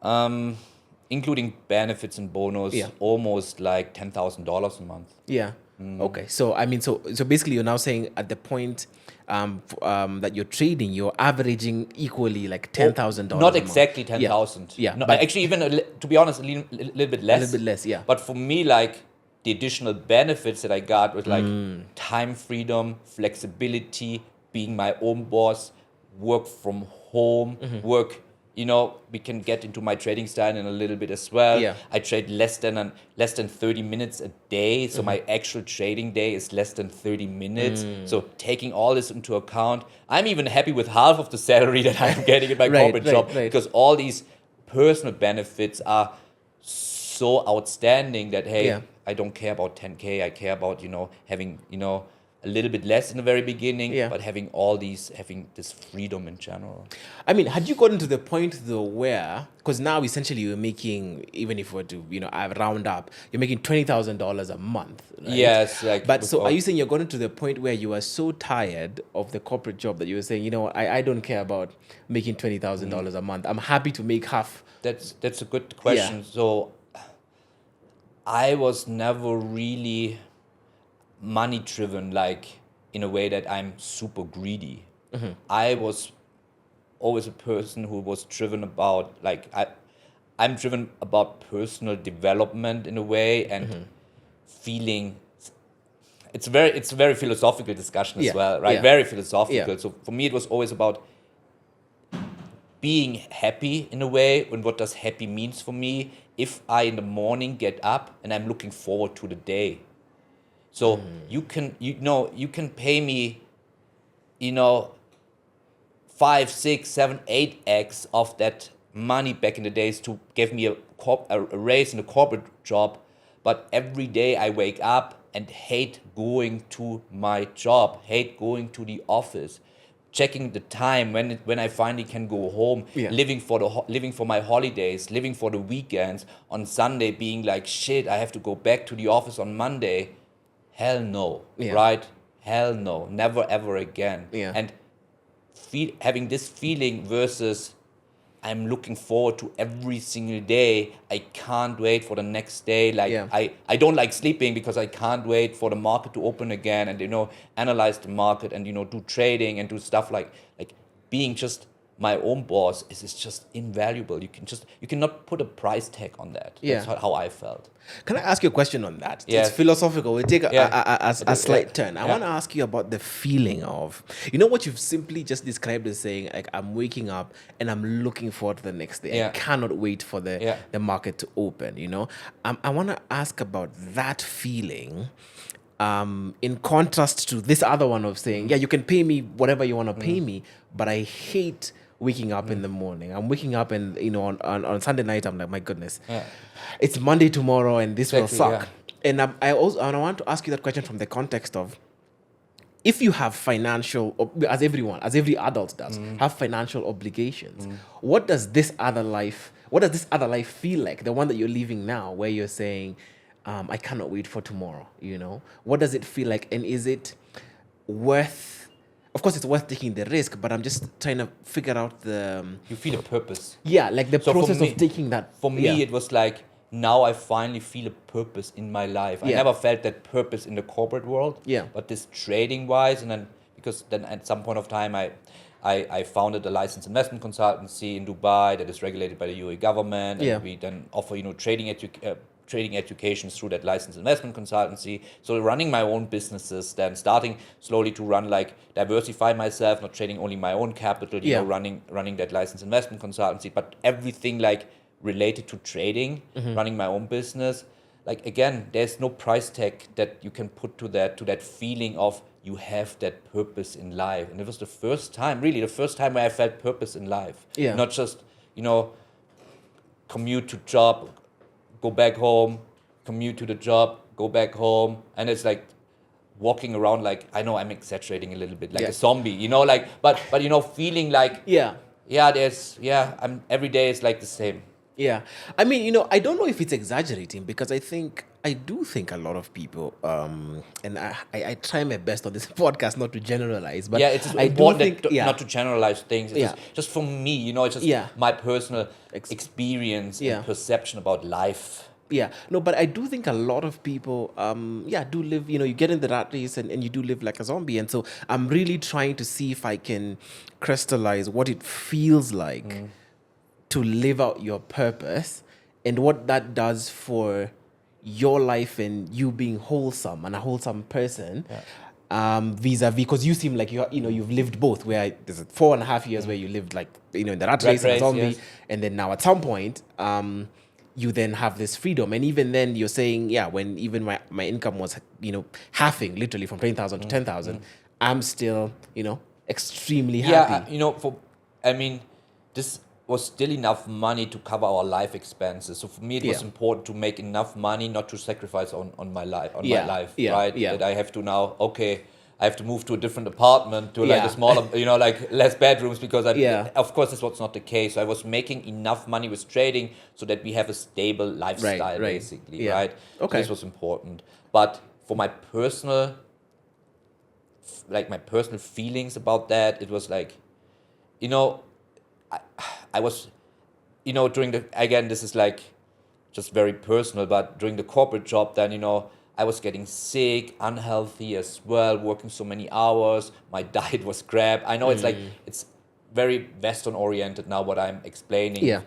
including benefits and bonus, almost like $10,000 a month. Yeah. Okay. So I mean, so basically, you're now saying at the point that you're trading, you're averaging equally like $10,000. Not exactly 10,000. Yeah. No, actually, even to be honest, a little bit less. A little bit less. Yeah. But for me, like the additional benefits that I got was like time freedom, flexibility, being my own boss, work from home, work. You know, we can get into my trading style in a little bit as well. Yeah. I trade less than 30 minutes a day. So my actual trading day is less than 30 minutes. So taking all this into account, I'm even happy with half of the salary that I'm getting in my corporate job because all these personal benefits are so outstanding that, hey, I don't care about 10K. I care about, you know, having, you know, a little bit less in the very beginning, but having this freedom in general. I mean, had you gotten to the point though where, because now essentially you're making, even if we were to, you know, I round up, you're making $20,000 a month, right? Yes. But so are you saying you're gotten to the point where you are so tired of the corporate job that you were saying, you know, I don't care about making $20,000 a month. I'm happy to make half. That's a good question. So I was never really money driven, like in a way that I'm super greedy. I was always a person who was driven about I'm driven about personal development in a way and feeling. It's a very philosophical discussion as well, right? Very philosophical. So for me, it was always about being happy in a way. And what does happy means for me? If I in the morning get up and I'm looking forward to the day. So you can pay me, you know, 5, 6, 7, 8x of that money back in the days to give me a raise in a corporate job, but every day I wake up and hate going to my job, hate going to the office, checking the time when I finally can go home, living for my holidays, living for the weekends, on Sunday being like, shit, I have to go back to the office on Monday. Hell no, right? Hell no, never ever again. And having this feeling versus I'm looking forward to every single day. I can't wait for the next day. I don't like sleeping because I can't wait for the market to open again and, you know, analyze the market and, you know, do trading and do stuff like being just my own boss is just invaluable. You cannot put a price tag on that. That's how I felt. Can I ask you a question on that? It's philosophical. We'll take a slight turn. I want to ask you about the feeling of, you know what you've simply just described as saying, like, I'm waking up and I'm looking forward to the next day. I cannot wait for the market to open, you know? I want to ask about that feeling in contrast to this other one of saying, yeah, you can pay me whatever you want to pay me, but I hate waking up in the morning. I'm waking up and, on Sunday night, I'm like, my goodness, it's Monday tomorrow and this will suck. Yeah. And I want to ask you that question from the context of, if you have financial, as every adult does, have financial obligations, what does this other life feel like? The one that you're living now, where you're saying, I cannot wait for tomorrow, What does it feel like? And is it worth, of course it's worth taking the risk, but I'm just trying to figure out the... You feel a purpose. Yeah, like the process of taking that. For me, it was like, now I finally feel a purpose in my life. I never felt that purpose in the corporate world. Yeah. But this trading wise, and then because then at some point of time I founded a licensed investment consultancy in Dubai that is regulated by the UAE government, and we then offer trading education through that licensed investment consultancy. So running my own businesses, then starting slowly to run, like, diversify myself, not trading only my own capital, running that licensed investment consultancy, but everything like related to trading, running my own business. Like, again, there's no price tag that you can put to that feeling of you have that purpose in life. And it was the first time where I felt purpose in life. Yeah. Not just, commute to job, go back home, commute to the job, go back home. And it's like walking around, like, I know I'm exaggerating a little bit, like a zombie, but feeling like, every day is like the same. Yeah. I mean, I don't know if it's exaggerating, because I do think a lot of people, and I try my best on this podcast not to generalize, but it's important not to generalize things. It's just for me, it's just my personal experience and perception about life. Yeah, no, but I do think a lot of people, do live, you get in the rat race and you do live like a zombie. And so I'm really trying to see if I can crystallize what it feels like to live out your purpose and what that does for your life and you being wholesome and a wholesome person. Vis-a-vis, because you seem like you've lived both, where there's 4.5 years where you lived like in the rat race and a zombie, and then now at some point you then have this freedom. And even then you're saying, when even my income was halving literally from 20,000 to 10,000, I'm still extremely happy. This was still enough money to cover our life expenses. So for me, it was important to make enough money not to sacrifice on my life, right? That I have to now, I have to move to a different apartment, to like a smaller, like less bedrooms, because of course this was not the case. So I was making enough money with trading so that we have a stable lifestyle, basically, right? Okay. So this was important. But for my personal feelings about that, it was like, I was, again, this is like just very personal, but during the corporate job, then, I was getting sick, unhealthy as well, working so many hours. My diet was crap. I know it's very Western oriented now, what I'm explaining. Yeah.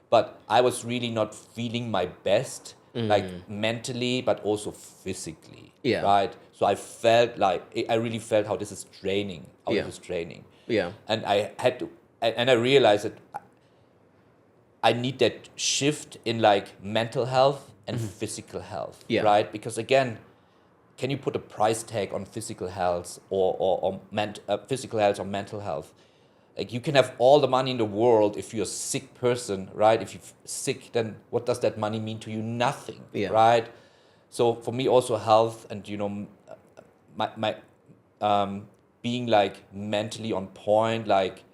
But I was really not feeling my best, like mentally, but also physically. Yeah. Right. So I really felt how this is draining. Yeah. And I had to. And I realized that I need that shift in like mental health and physical health, right? Because again, can you put a price tag on physical health or physical health or mental health? Like, you can have all the money in the world if you're a sick person, right? If you're sick, then what does that money mean to you? Nothing, right? So for me, also health and my being like mentally on point, like,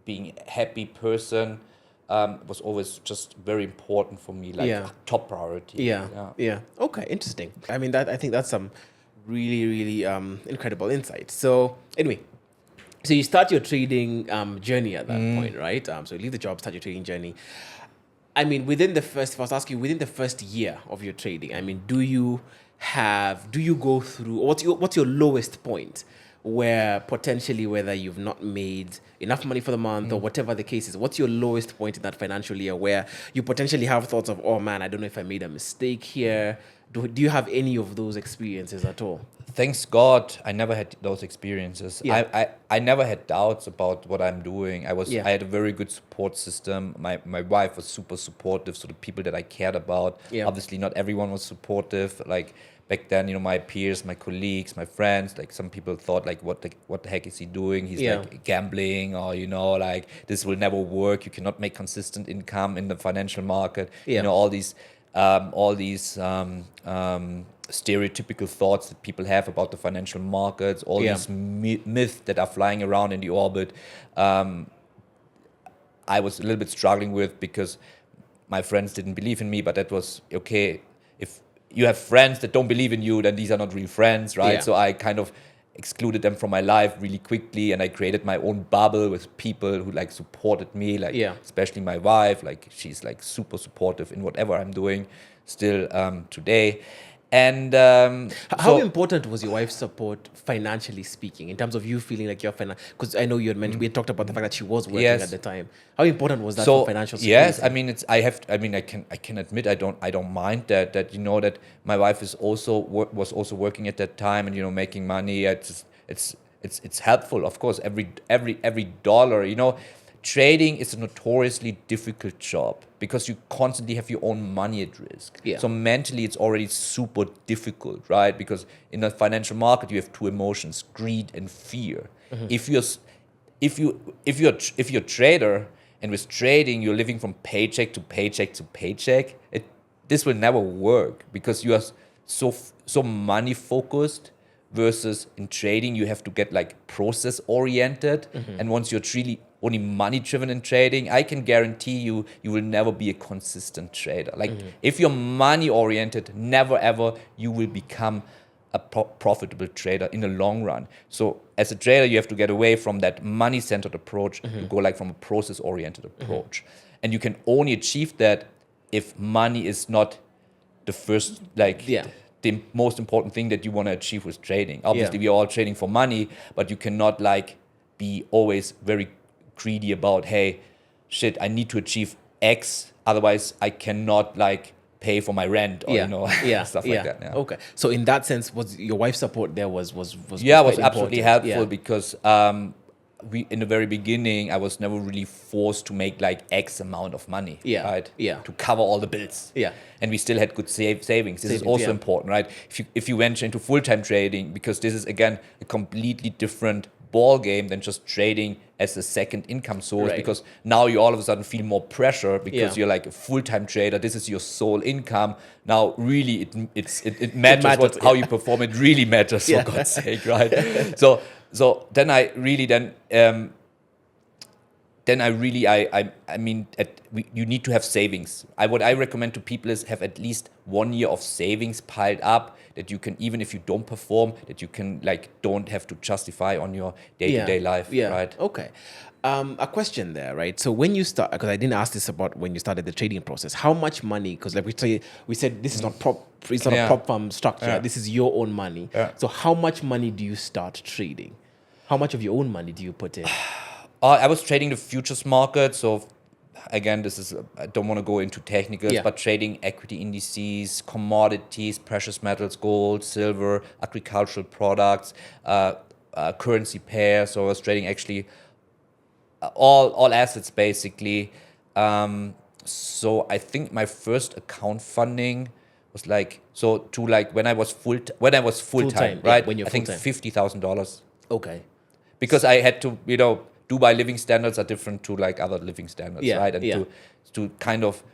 being a happy person was always just very important for me, like top priority. Yeah. Okay, interesting. I mean, I think that's some really, really incredible insight. So anyway, so you start your trading journey at that point, right? So you leave the job, start your trading journey. I mean, within the first year of your trading, I mean, do you go through, what's your lowest point? Where potentially, whether you've not made enough money for the month or whatever the case is, what's your lowest point in that financial year where you potentially have thoughts of, oh man, I don't know if I made a mistake here? Do you have any of those experiences at all? Thanks God, I never had those experiences. Yeah. I never had doubts about what I'm doing. I had a very good support system. My wife was super supportive, so the people that I cared about, obviously not everyone was supportive. Like, back then, you know, my peers, my colleagues, my friends, like some people thought like, what the heck is he doing? He's like gambling, or, you know, like this will never work. You cannot make consistent income in the financial market. You know, all these stereotypical thoughts that people have about the financial markets, all these myths that are flying around in the orbit. I was a little bit struggling with, because my friends didn't believe in me, but that was okay. If you have friends that don't believe in you, then these are not real friends, right? So I kind of excluded them from my life really quickly, and I created my own bubble with people who like supported me, like especially my wife. Like she's like super supportive in whatever I'm doing still today. And how important was your wife's support financially speaking, in terms of you feeling like you're because I know you had mentioned, we had talked about the fact that she was working at the time. How important was that for financial security? Yes, I mean I can admit I don't mind that you know, that my wife is also was also working at that time, and you know, making money. It's helpful, of course. Every dollar, you know. Trading is a notoriously difficult job because you constantly have your own money at risk. So mentally, it's already super difficult, right? Because in the financial market, you have two emotions: greed and fear. If you're a trader, and with trading you're living from paycheck to paycheck to paycheck, this will never work, because you are so money focused. Versus in trading, you have to get like process oriented. And once you're truly only money driven in trading, I can guarantee you will never be a consistent trader. Like if you're money oriented, never ever you will become a profitable trader in the long run. So as a trader, you have to get away from that money centered approach to go like from a process oriented approach. And you can only achieve that if money is not the first, like the most important thing that you want to achieve with trading. Obviously, we are all trading for money, but you cannot like be always very greedy about, hey, shit, I need to achieve X, otherwise I cannot like pay for my rent, or you know, stuff like that. Okay, so in that sense, was your wife's support there was absolutely helpful, because we, in the very beginning, I was never really forced to make like X amount of money, right? To cover all the bills. And we still had good savings. This is also important, right? If you venture into full-time trading, because this is again a completely different ball game than just trading as a second income source, because now you all of a sudden feel more pressure, because you're like a full-time trader. This is your sole income. Now, really, it matters how you perform. It really matters, for God's sake, right? So then I mean, you need to have savings. What I recommend to people is have at least 1 year of savings piled up, that you can, even if you don't perform, that you can like don't have to justify on your day-to-day life, right? Okay. A question there, right? So when you start, because I didn't ask this about when you started the trading process, how much money? Because like we said this is not it's not a prop firm structure. This is your own money. So how much money do you start trading? How much of your own money do you put in? I was trading the futures market. So again, I don't want to go into technicals, but trading equity indices, commodities, precious metals, gold, silver, agricultural products, currency pairs. So I was trading actually all assets basically. So I think my first account funding was like, when I was full time, right? When you're I think $50,000. Okay. Because I had to, you know, Dubai living standards are different to like other living standards, right? And to kind of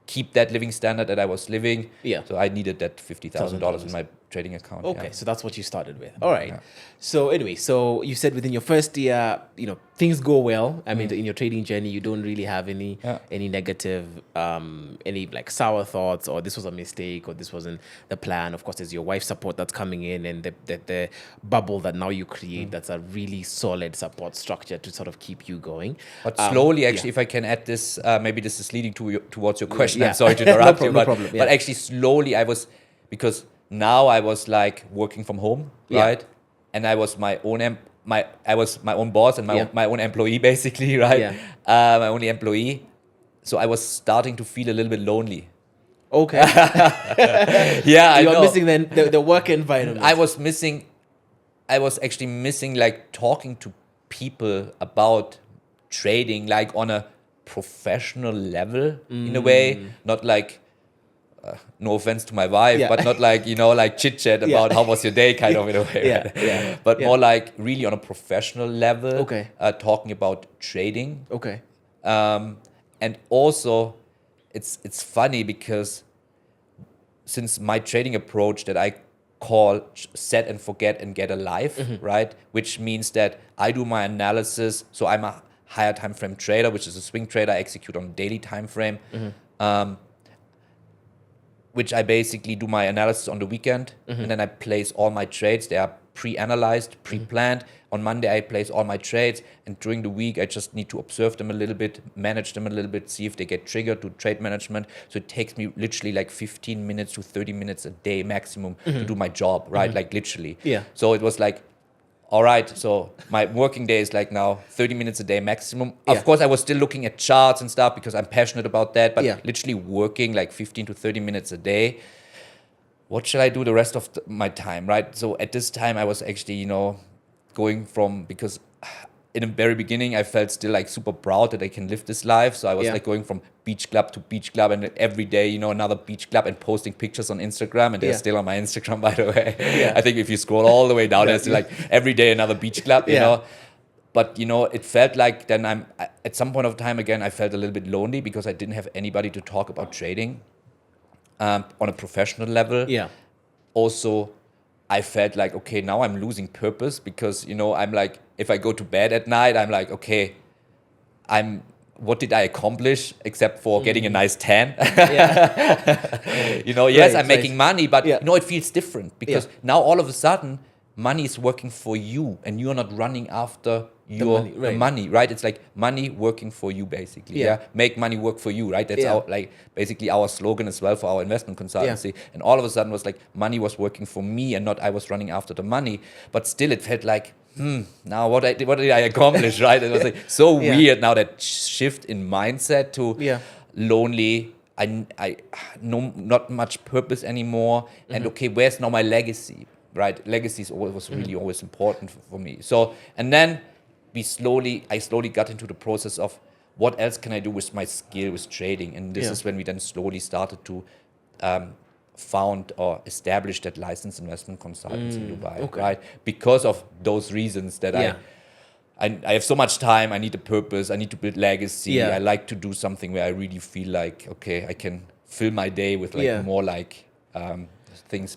keep that living standard that I was living, so I needed that $50,000 in my trading account. Okay, so that's what you started with. All right. So anyway, so you said within your first year, you know, things go well. I mean, in your trading journey, you don't really have any negative, any like sour thoughts, or this was a mistake, or this wasn't the plan. Of course, there's your wife's support that's coming in, and the bubble that now you create that's a really solid support structure to sort of keep you going. But slowly, actually, if I can add this, maybe this is leading towards your question. I'm sorry to interrupt you, but actually slowly because now I was like working from home, right? And I was my own I was my own boss and my own employee basically, right? My only employee. So I was starting to feel a little bit lonely. Okay. You're missing the work environment. I was actually missing like talking to people about trading, like on a professional level in a way, not like no offense to my wife, Yeah. but not like, like chit chat about how was your day kind of in a way. Right? But more like really on a professional level, talking about trading. Okay. And also it's funny because since my trading approach that I call set and forget and get alive, right? Which means that I do my analysis. So I'm a higher time frame trader, which is a swing trader. I execute on a daily time frame, which I basically do my analysis on the weekend, and then I place all my trades. They are pre-analyzed, pre-planned. On Monday, I place all my trades, and during the week, I just need to observe them a little bit, manage them a little bit, see if they get triggered to trade management. So it takes me literally like 15 minutes to 30 minutes a day maximum to do my job, right? Like literally. Yeah. So it was like, all right, so my working day is like now 30 minutes a day maximum. Of course, I was still looking at charts and stuff because I'm passionate about that, but literally working like 15 to 30 minutes a day. What shall I do the rest of my time, right? So at this time, I was actually, going from, because in the very beginning, I felt still like super proud that I can live this life. So I was like going from beach club to beach club, and every day, another beach club, and posting pictures on Instagram. And they're still on my Instagram, by the way. I think if you scroll all the way down, there's still like every day another beach club, you know. But, it felt like then at some point of time, again, I felt a little bit lonely because I didn't have anybody to talk about trading on a professional level. Yeah. Also, I felt like, okay, now I'm losing purpose because, I'm like, if I go to bed at night, I'm like, okay, what did I accomplish except for getting a nice tan? Yes, I'm making money, but, it feels different because now all of a sudden, money is working for you and you're not running after the money, right? It's like money working for you, basically. Make money work for you, right? That's basically our slogan as well for our investment consultancy. And all of a sudden was like money was working for me and not I was running after the money. But still, it felt like, now what did I accomplish, right? It was like so weird now, that shift in mindset to lonely. I no not much purpose anymore. And okay, where's now my legacy? Right, legacy was really always important for me. So, and then I slowly got into the process of what else can I do with my skill with trading, and this is when we then slowly started to found or establish that licensed investment consultants in Dubai, right? Because of those reasons that I have so much time, I need a purpose, I need to build legacy. I like to do something where I really feel like, okay, I can fill my day with like more like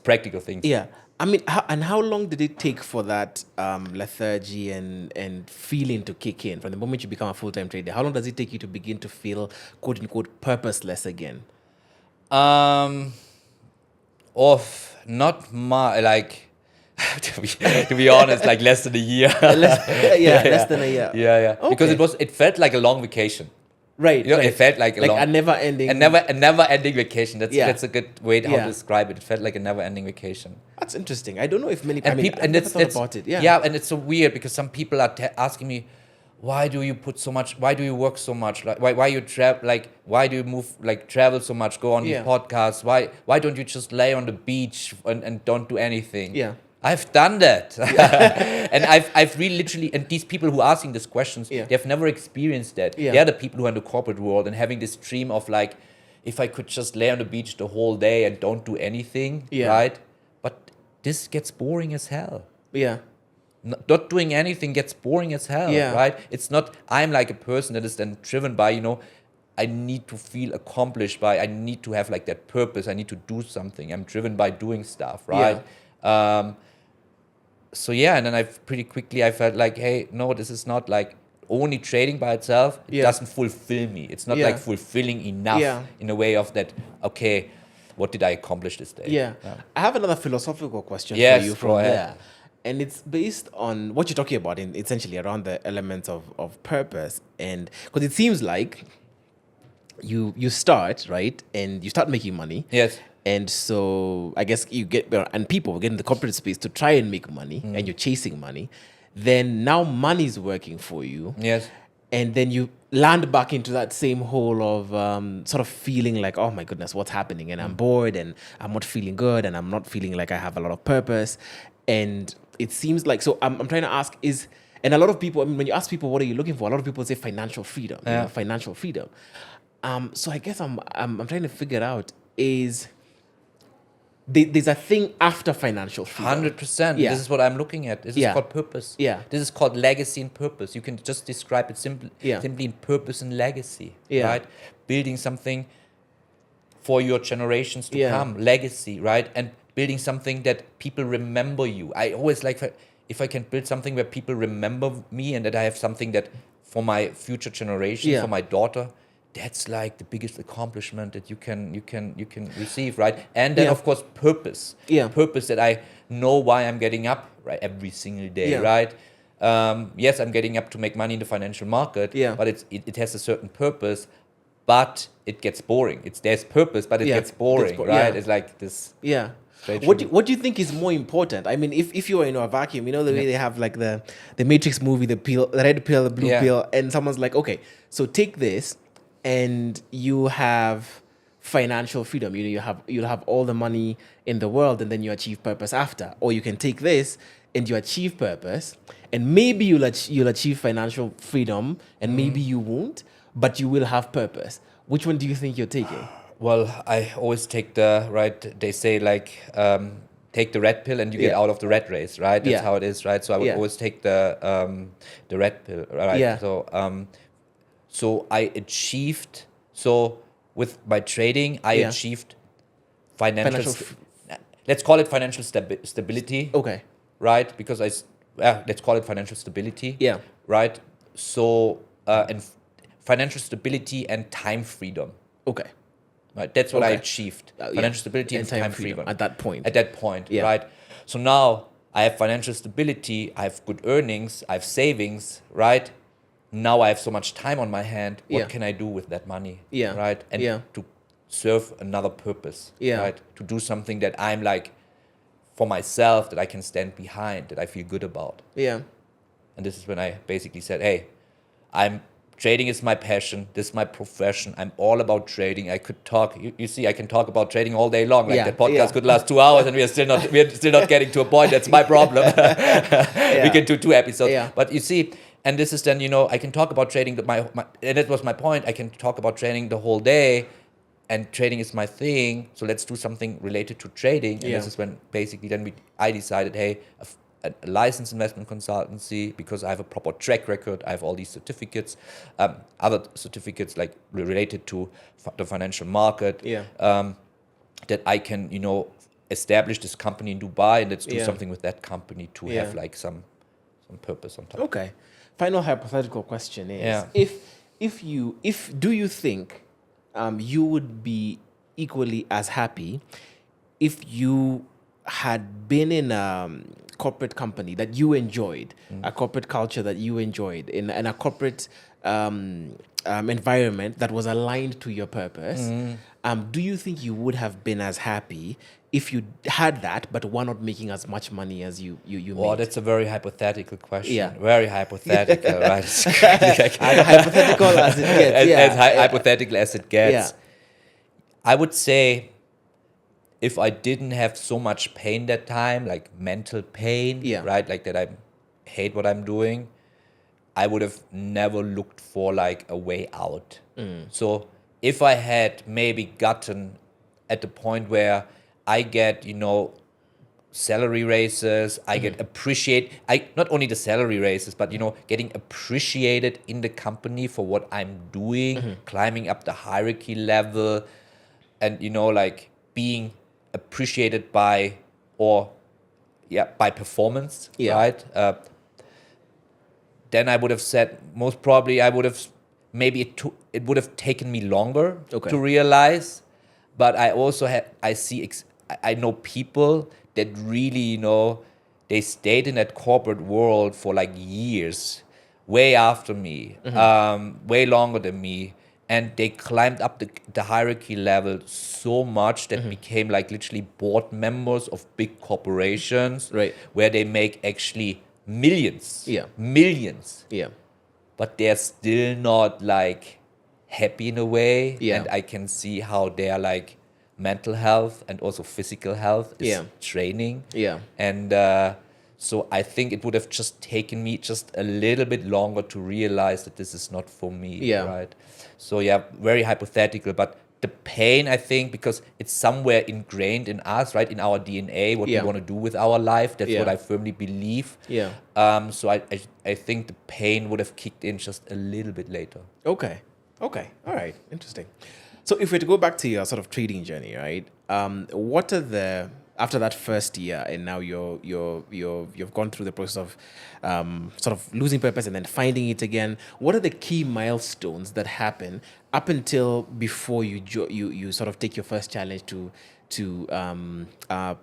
practical things. Yeah. I mean, how long did it take for that lethargy and feeling to kick in from the moment you become a full-time trader? How long does it take you to begin to feel, quote unquote, purposeless again? Not much, like, to be honest, like less than a year. Less than a year. Okay. Because it felt like a long vacation. Right. It felt like a never-ending... A never-ending vacation. That's a good way how to describe it. It felt like a never-ending vacation. That's interesting. I don't know if many... I've never thought about it. And it's so weird because some people are asking me, why do you work so much? Like, why you travel? Like, why do you move? Like, travel so much? Go on these podcasts. Why don't you just lay on the beach and don't do anything? Yeah. I've done that. And I've really literally, and these people who are asking these questions, they've never experienced that. They're the people who are in the corporate world and having this dream of like, if I could just lay on the beach the whole day and don't do anything, right? But this gets boring as hell. Not doing anything gets boring as hell, right? It's not, I'm like a person that is then driven by, I need to feel accomplished by, I need to have like that purpose. I need to do something. I'm driven by doing stuff, right? So and then pretty quickly I felt like, hey, no, this is not like only trading by itself. It doesn't fulfill me. It's not like fulfilling enough in a way of that, okay, what did I accomplish this day? I have another philosophical question for you from there. And it's based on what you're talking about, in essentially around the elements of purpose. And because it seems like you start, right, and you start making money. Yes. And so I guess people get in the corporate space to try and make money, and you're chasing money. Then now money's working for you. Yes. And then you land back into that same hole of sort of feeling like, oh my goodness, what's happening? And I'm bored, and I'm not feeling good, and I'm not feeling like I have a lot of purpose. And it seems like, so I'm trying to ask and a lot of people, I mean, when you ask people, what are you looking for? A lot of people say financial freedom, financial freedom. So I guess I'm trying to figure out there's a thing after financial freedom. 100%. Yeah. This is what I'm looking at. This is Yeah. called purpose. Yeah. This is called legacy and purpose. You can just describe it simply Yeah. in purpose and legacy. Yeah. Right? Building something for your generations to Yeah. come. Legacy, right? And building something that people remember you. I always like if I can build something where people remember me and that I have something that for my future generation, Yeah. for my daughter, that's like the biggest accomplishment that you can receive, right? And then Yeah. of course purpose. Yeah. Purpose that I know why I'm getting up, right, every single day, Yeah. right? Yes, I'm getting up to make money in the financial market, Yeah. but it has a certain purpose, but it gets boring. There's purpose, but it Yeah. gets boring, Gets right? yeah. It's like this. Yeah. Straight What do you think is more important? I mean, if you are in a vacuum, you know the way they have like the Matrix movie, the red pill, the blue Yeah. pill, and someone's like, okay, so take this, and you have financial freedom. You know, you'll have all the money in the world, and then you achieve purpose after. Or you can take this and you achieve purpose, and maybe you'll achieve financial freedom, and maybe you won't, but you will have purpose. Which one do you think you're taking? Well, I always take they say like, take the red pill and you get Yeah. out of the red race, right? That's Yeah. how it is, right? So I would Yeah. always take the red pill, right? Yeah. So I achieved, so with my trading, I Yeah. achieved financial, Financial let's call it financial stability, Okay. right? Because let's call it financial stability. Yeah. Right? So, and financial stability and time freedom. Okay. Right? That's what I Okay. achieved. Yeah. Financial stability and time freedom. at that point. At that point, Yeah. right? So now I have financial stability, I have good earnings, I have savings, right? Now I have so much time on my hand. What Yeah. can I do with that money? Yeah. Right? And Yeah. to serve another purpose. Yeah. Right? To do something that I'm like for myself, that I can stand behind, that I feel good about. Yeah. And this is when I basically said, hey, trading is my passion. This is my profession. I'm all about trading. I could talk. You see, I can talk about trading all day long. Like Yeah, that podcast yeah. could last 2 hours, and we're still not getting to a point. That's my problem. We can do 2 episodes. Yeah. But you see, and this is then, I can talk about trading. And that was my point. I can talk about trading the whole day, and trading is my thing. So let's do something related to trading. And Yeah. this is when basically I decided, hey, a licensed investment consultancy, because I have a proper track record. I have all these certificates, other certificates like related to the financial market. Yeah. That I can, establish this company in Dubai, and let's do Yeah. something with that company to Yeah. have like some purpose on top. Okay. Final hypothetical question is: Yeah. if do you think you would be equally as happy if you had been in a corporate company that you enjoyed, a corporate culture that you enjoyed, in a corporate environment that was aligned to your purpose? Do you think you would have been as happy if you had that, but were not making as much money as you Well, made? that's a very hypothetical question. Yeah. Very hypothetical, right? It's Hypothetical as it gets. as hypothetical as it gets. Yeah. I would say, if I didn't have so much pain that time, like mental pain, Yeah. right? Like that I hate what I'm doing, I would have never looked for like a way out. So if I had maybe gotten at the point where I get, salary raises, I get not only the salary raises, but, getting appreciated in the company for what I'm doing, climbing up the hierarchy level, and, like being appreciated by performance, Yeah. right? Then I would have said, most probably I would have, maybe it would have taken me longer Okay. to realize, but I also I know people that really, they stayed in that corporate world for like years, way after me, way longer than me. And they climbed up the hierarchy level so much that became like literally board members of big corporations, Right. where they make actually millions. Yeah. Millions. Yeah. But they're still not like happy in a way. Yeah. And I can see how their like mental health and also physical health is Yeah. training. Yeah. And so I think it would have just taken me just a little bit longer to realize that this is not for me. Yeah. Right. So yeah, very hypothetical, but the pain, I think, because it's somewhere ingrained in us, right, in our DNA, what we want to do with our life. That's what I firmly believe. So I think the pain would have kicked in just a little bit later. Okay. All right. Interesting. So if we're to go back to your sort of trading journey, right? What are the, after that first year, and now you've gone through the process of sort of losing purpose and then finding it again. What are the key milestones that happen up until before you sort of take your first challenge to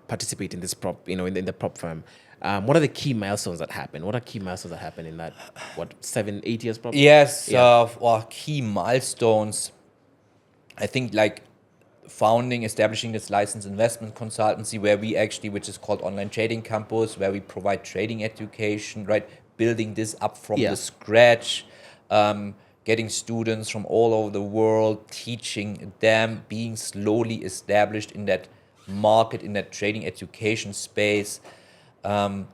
participate in this prop, in the prop firm? What are the key milestones that happen? What are key milestones that happen in that 7-8 years probably? Yes, key milestones. I think like establishing this licensed investment consultancy which is called Online Trading Campus, where we provide trading education, right? Building this up from the scratch, getting students from all over the world, teaching them, being slowly established in that market, in that trading education space,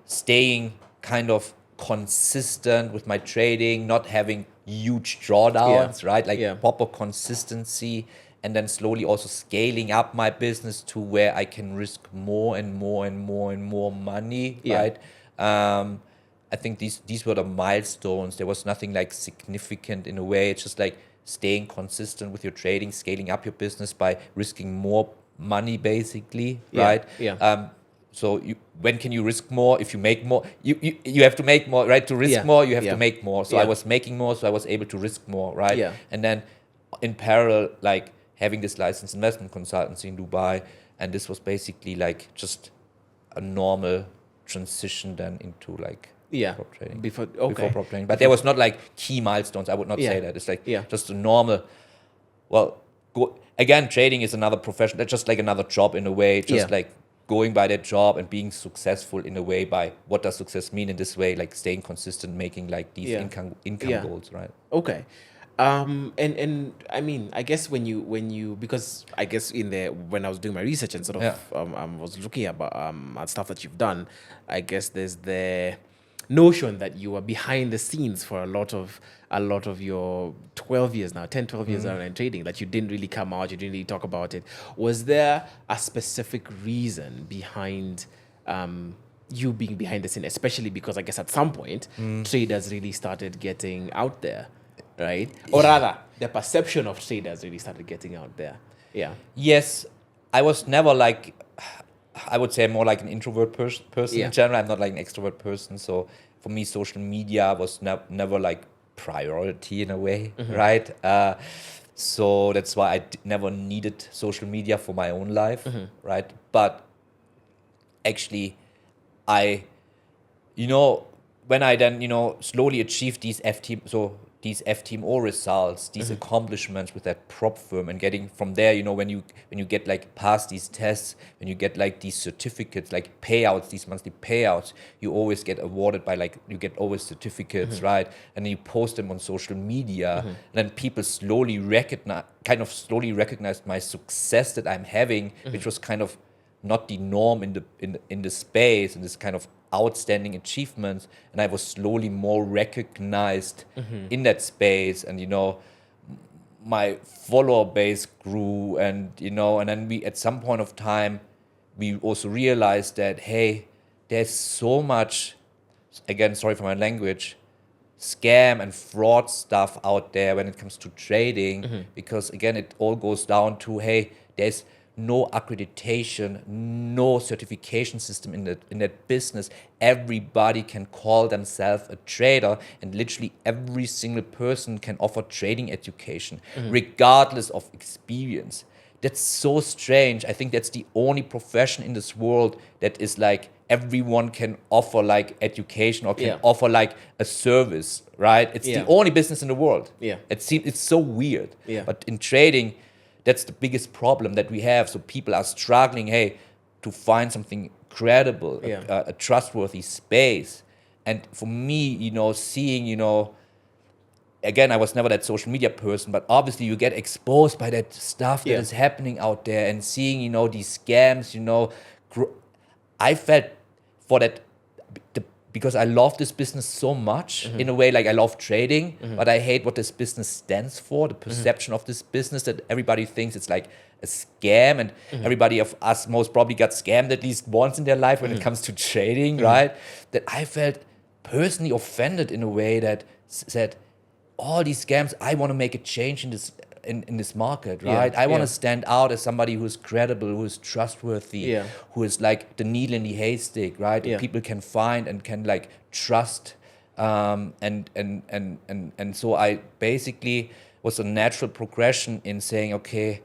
staying kind of consistent with my trading, not having huge drawdowns, right? Like proper consistency, and then slowly also scaling up my business to where I can risk more and more and more and more money, right? I think these were the milestones. There was nothing like significant in a way. It's just like staying consistent with your trading, scaling up your business by risking more money, basically, right? So when can you risk more? If you make more, you have to make more, right? To risk more, you have to make more. So I was making more, so I was able to risk more, right? And then in parallel, like having this licensed investment consultancy in Dubai, and this was basically like just a normal transition then into like prop trading. Before prop trading. But there was not like key milestones. I would not say that. It's like just a normal, again, trading is another profession. That's just like another job in a way, just like going by that job and being successful in a way by what does success mean in this way, like staying consistent, making like these income goals, right? Okay. And I mean, I guess when you because I guess when I was doing my research and sort of I was looking at stuff that you've done, I guess there's the notion that you are behind the scenes for a lot of your 12 years now, 10, 12 years now in trading, that you didn't really come out, you didn't really talk about it. Was there a specific reason behind you being behind the scene, especially because I guess at some point traders really started getting out there, right? Or rather, the perception of traders really started getting out there. Yeah. Yes, I was never like, I would say I'm more like an introvert person in general. I'm not like an extrovert person. So for me, social media was never like priority in a way, right? So that's why I never needed social media for my own life, right? But actually, when I then, slowly achieved these FTMO results, these accomplishments with that prop firm, and getting from there, when you get like past these tests, when you get like these certificates, like payouts, these monthly payouts, you always get awarded by you get always certificates, right? And then you post them on social media, and then people slowly recognized my success that I'm having, which was kind of not the norm in the space, in this kind of outstanding achievements, and I was slowly more recognized in that space, and my follower base grew, and and then we at some point of time we also realized that, hey, there's so much, again, sorry for my language, scam and fraud stuff out there when it comes to trading, because again it all goes down to, hey, there's no accreditation, no certification system in that business. Everybody can call themselves a trader, and literally every single person can offer trading education, regardless of experience. That's so strange. I think that's the only profession in this world that is like everyone can offer like education or can offer like a service, right? It's the only business in the world. It's so weird. But in trading, that's the biggest problem that we have. So people are struggling, to find something credible, a trustworthy space. And for me, seeing, again, I was never that social media person, but obviously you get exposed by that stuff that is happening out there, and seeing, these scams, I felt for that, the because I love this business so much in a way, like I love trading, but I hate what this business stands for, the perception of this business, that everybody thinks it's like a scam, and everybody of us most probably got scammed at least once in their life when it comes to trading, right? That I felt personally offended in a way that said, all these scams, I want to make a change in this market, right? I want to stand out as somebody who's credible, who's trustworthy, who is like the needle in the haystack, right? That people can find and can like trust, and so I basically was a natural progression in saying, okay,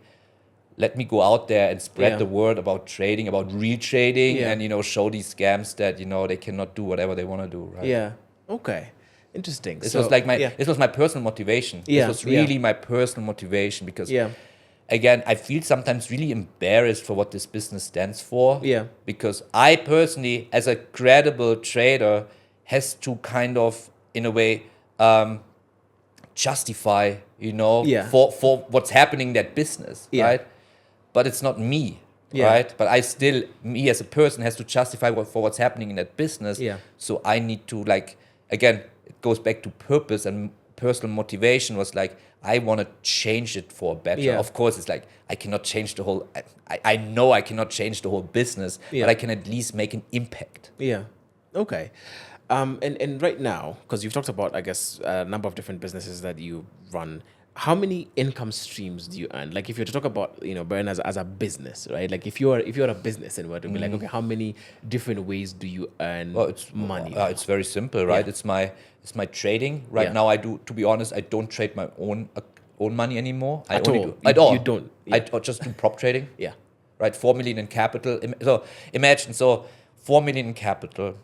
let me go out there and spread the word about trading, about real trading, and show these scams that they cannot do whatever they want to do, right? Yeah. Okay. Interesting. This was like this was my personal motivation. This was really my personal motivation because, again, I feel sometimes really embarrassed for what this business stands for. Yeah. Because I personally, as a credible trader, has to kind of, in a way, justify, for what's happening in that business, right? But it's not me. Right, but me as a person has to justify for what's happening in that business. So I need to again, it goes back to purpose, and personal motivation was like, I want to change it for better. Of course, it's like, I cannot change the whole, I know I cannot change the whole business, but I can at least make an impact. Yeah. Okay. And right now, because you've talked about, I guess, a number of different businesses that you run, how many income streams do you earn? Like, if you're to talk about, Bernd as a business, right? Like, if you're a business and we're to be like, okay, how many different ways do you earn money? It's very simple, right? It's my trading. Right now, to be honest, I don't trade my own money anymore. At all. You don't? I just do prop trading. Yeah. Right, 4 million in capital. So imagine, 4 million in capital.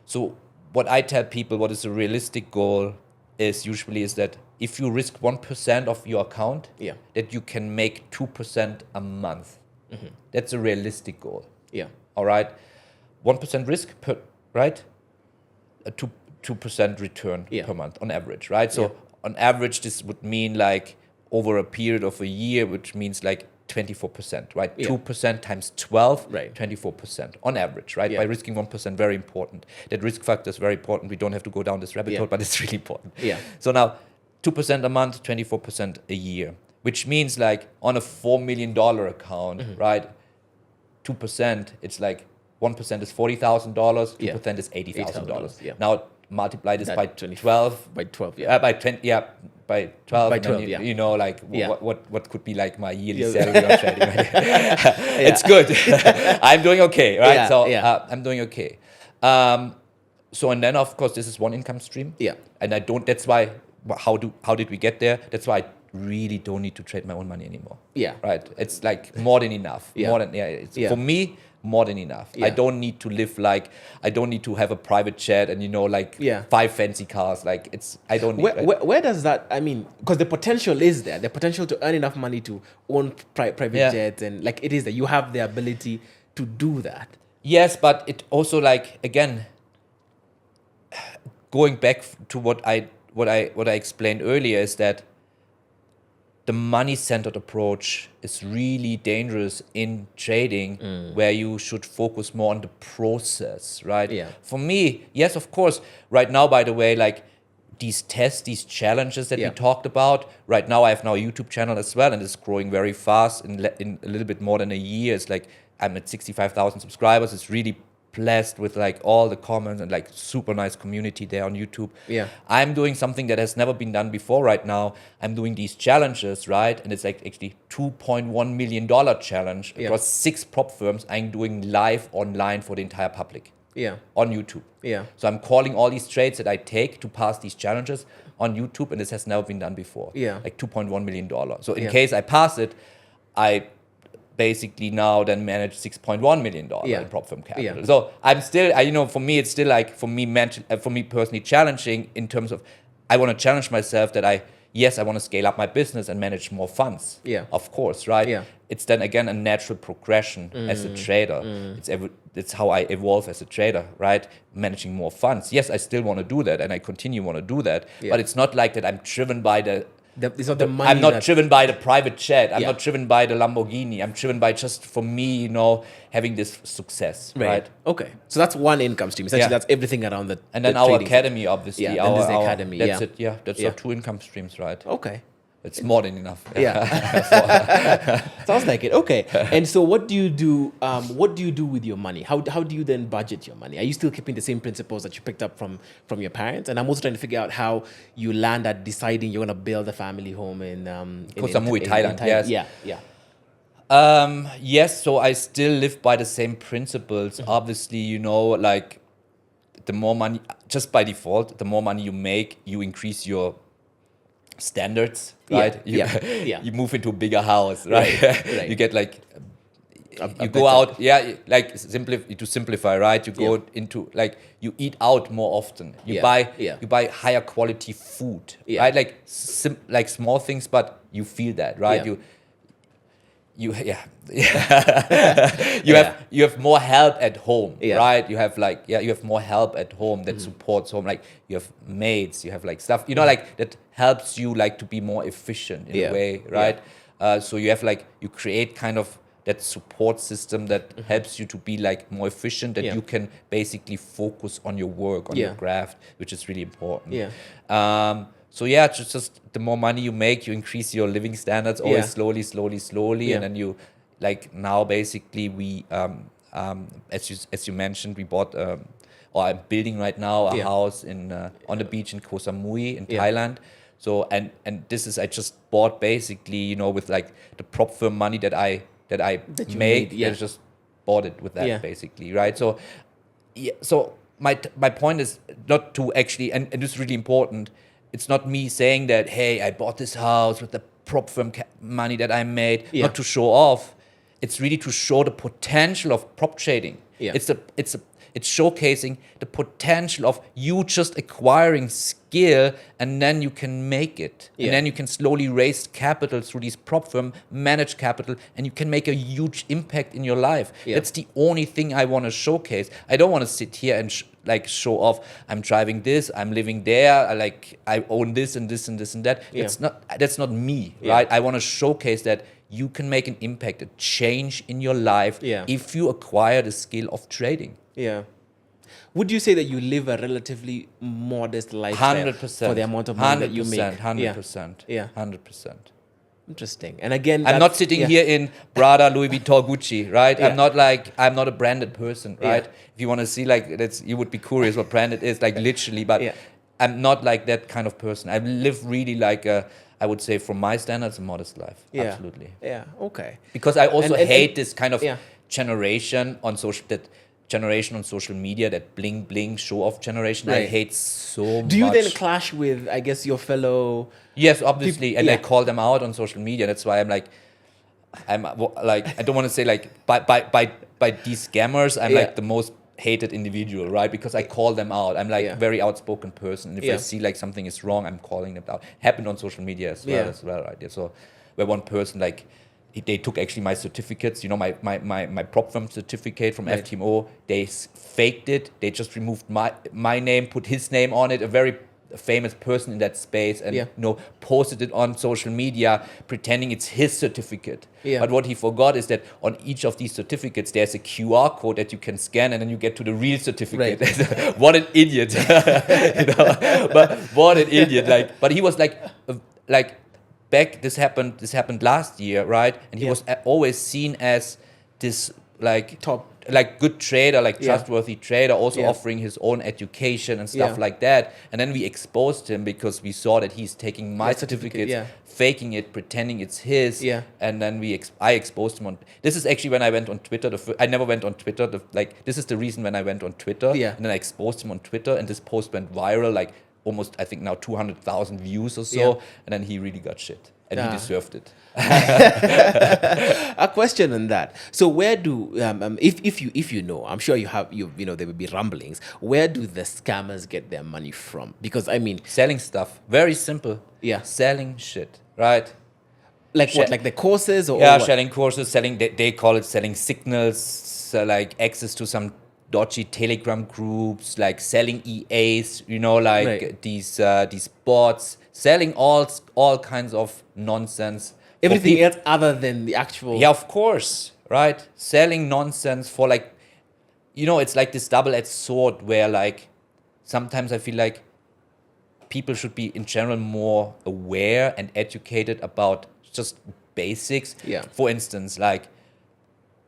So what I tell people, what is a realistic goal is that if you risk 1% of your account, that you can make 2% a month. That's a realistic goal. Yeah. All right. 1% risk right? A 2% return per month on average, right? So on average, this would mean like over a period of a year, which means like 24%, right? 2% times 12, 24% on average, right? By risking 1%, very important. That risk factor is very important. We don't have to go down this rabbit hole, but it's really important. Yeah. So now, 2% a month, 24% a year, which means like on a $4 million account, right? 2%, it's like 1% is $40,000, 2% is $80,000. Yeah. Now multiply this by 12. By 12, by 20, by 12. By 12, what could be like my yearly salary on trading. Right? It's good. I'm doing okay, right? I'm doing okay. And then of course this is one income stream. Yeah. And that's why, how did we get there? That's why I really don't need to trade my own money anymore. Yeah. Right. It's like more than enough. For me, more than enough. I don't need to live I don't need to have a private jet and 5 fancy cars. I don't need where does that, because the potential is there, the potential to earn enough money to own private jets, and it is that you have the ability to do that. Yes, but it also again, going back to what I explained earlier is that the money-centered approach is really dangerous in trading, where you should focus more on the process, right? Yeah. For me, yes, of course. Right now, by the way, these tests, these challenges that we talked about, right now I have now a YouTube channel as well, and it's growing very fast. In a little bit more than a year, it's I'm at 65,000 subscribers. It's really blessed with all the comments and super nice community there on YouTube. Yeah. I'm doing something that has never been done before right now. I'm doing these challenges, right? And it's actually $2.1 million challenge across 6 prop firms. I'm doing live online for the entire public. Yeah. On YouTube. Yeah. So I'm calling all these trades that I take to pass these challenges on YouTube, and this has never been done before. Yeah. $2.1 million. So in case I pass it, I basically now then manage $6.1 million in prop firm capital. Yeah. So I'm still, for me, it's still for me personally challenging in terms of, I want to challenge myself that I want to scale up my business and manage more funds. Yeah. Of course, right? Yeah. It's then again a natural progression as a trader. It's how I evolve as a trader, right? Managing more funds. Yes, I still want to do that, and I want to do that. Yeah. But it's not like that I'm driven by the It's not the money. I'm not driven by the private jet. I'm Yeah. not driven by the Lamborghini. I'm driven by just, for me, having this success, right? Okay. So that's one income stream. Essentially, Yeah. that's everything around the And then the our trading academy, obviously. Yeah, then there's the academy, That's yeah. it. Yeah, that's Yeah. our 2 income streams, right? Okay. It's more than enough. Yeah. Sounds like it. Okay. And so what do you do? What do you do with your money? How do you then budget your money? Are you still keeping the same principles that you picked up from your parents? And I'm also trying to figure out how you land at deciding you're going to build a family home in Koh Samui, Thailand. Yes. Yeah. Yes, so I still live by the same principles. Obviously, like the more money, just by default, the more money you make, you increase your standards, right? Yeah. You move into a bigger house, right? Right. You get like, A you go better- out, like to simplify, right? You go into like, you eat out more often. You buy higher quality food, Yeah. right? Like like small things, but you feel that, right? Yeah. You have more help at home, Yeah. right? You have more help at home that supports home. Like you have maids, you have like stuff, like that helps you like to be more efficient in a way, right? So you have like, you create kind of that support system that helps you to be like more efficient, that you can basically focus on your work, on your craft, which is really important. Yeah. So just the more money you make, you increase your living standards always slowly, Yeah. and then you like now basically we as you mentioned, we bought or I'm building right now a house in on the beach in Koh Samui in Thailand. So and this is, I just bought basically with like the prop firm money that I you make. made, I just bought it with that basically, right? So so my point is not to actually, and this is really important. It's not me saying that, hey, I bought this house with the prop firm money that I made, not to show off. It's really to show the potential of prop trading. Yeah. It's showcasing the potential of you just acquiring skill, and then you can make it. Yeah. And then you can slowly raise capital through these prop firm, manage capital, and you can make a huge impact in your life. Yeah. That's the only thing I want to showcase. I don't want to sit here and show off, I'm driving this, I'm living there, I own this and this and this and that. Yeah. That's not me, right? I want to showcase that you can make an impact, a change in your life if you acquire the skill of trading. Yeah. Would you say that you live a relatively modest lifestyle 100%. for the amount of money that you make? 100%. Yeah. 100%. Interesting. And again, I'm not sitting here in Prada, Louis Vuitton, Gucci, right? Yeah. I'm not a branded person, right? If you want to see you would be curious what brand it is, literally, but I'm not like that kind of person. I live really I would say from my standards, a modest life. Yeah. Absolutely. Yeah. Okay. Because I also hate this kind of Yeah. generation on social media, that bling bling show off generation. I Right. hate so much. Do you then clash with, I guess, your fellow? Yes, obviously, and I Yeah. call them out on social media. That's why I'm like, I don't want to say by these scammers, I'm like the most hated individual, right? Because I call them out. I'm like very outspoken person. And if I see like something is wrong, I'm calling them out. Happened on social media as well, right? Yeah, so where one person they took actually my certificates, my prop firm certificate from FTMO. They faked it. They just removed my name, put his name on it, a very famous person in that space, and posted it on social media, pretending it's his certificate. Yeah. But what he forgot is that on each of these certificates, there's a QR code that you can scan, and then you get to the real certificate. Right. What an idiot! But what an idiot! But he was back. This happened last year, right? And he was always seen as this Top. Good trader, trustworthy trader, also offering his own education and stuff like that. And then we exposed him because we saw that he's taking my certificates, faking it, pretending it's his. Yeah. And then I exposed him on. This is actually when I went on Twitter. I never went on Twitter. This is the reason when I went on Twitter. Yeah. And then I exposed him on Twitter, and this post went viral, almost, I think now 200,000 views or so. Yeah. And then he really got shit, and he deserved it. A question on that. So where do if you know, I'm sure there will be rumblings. Where do the scammers get their money from? Because I mean, Selling stuff, very simple. Yeah. Selling shit, right? like what, like the courses or Yeah, what? selling courses, selling. They call it selling signals, access to some dodgy Telegram groups, like selling EAs, like these bots, selling all kinds of nonsense. Everything else other than the actual. Yeah, of course, right? Selling nonsense for like, it's like this double-edged sword where like sometimes I feel like people should be in general more aware and educated about just basics. Yeah. For instance, like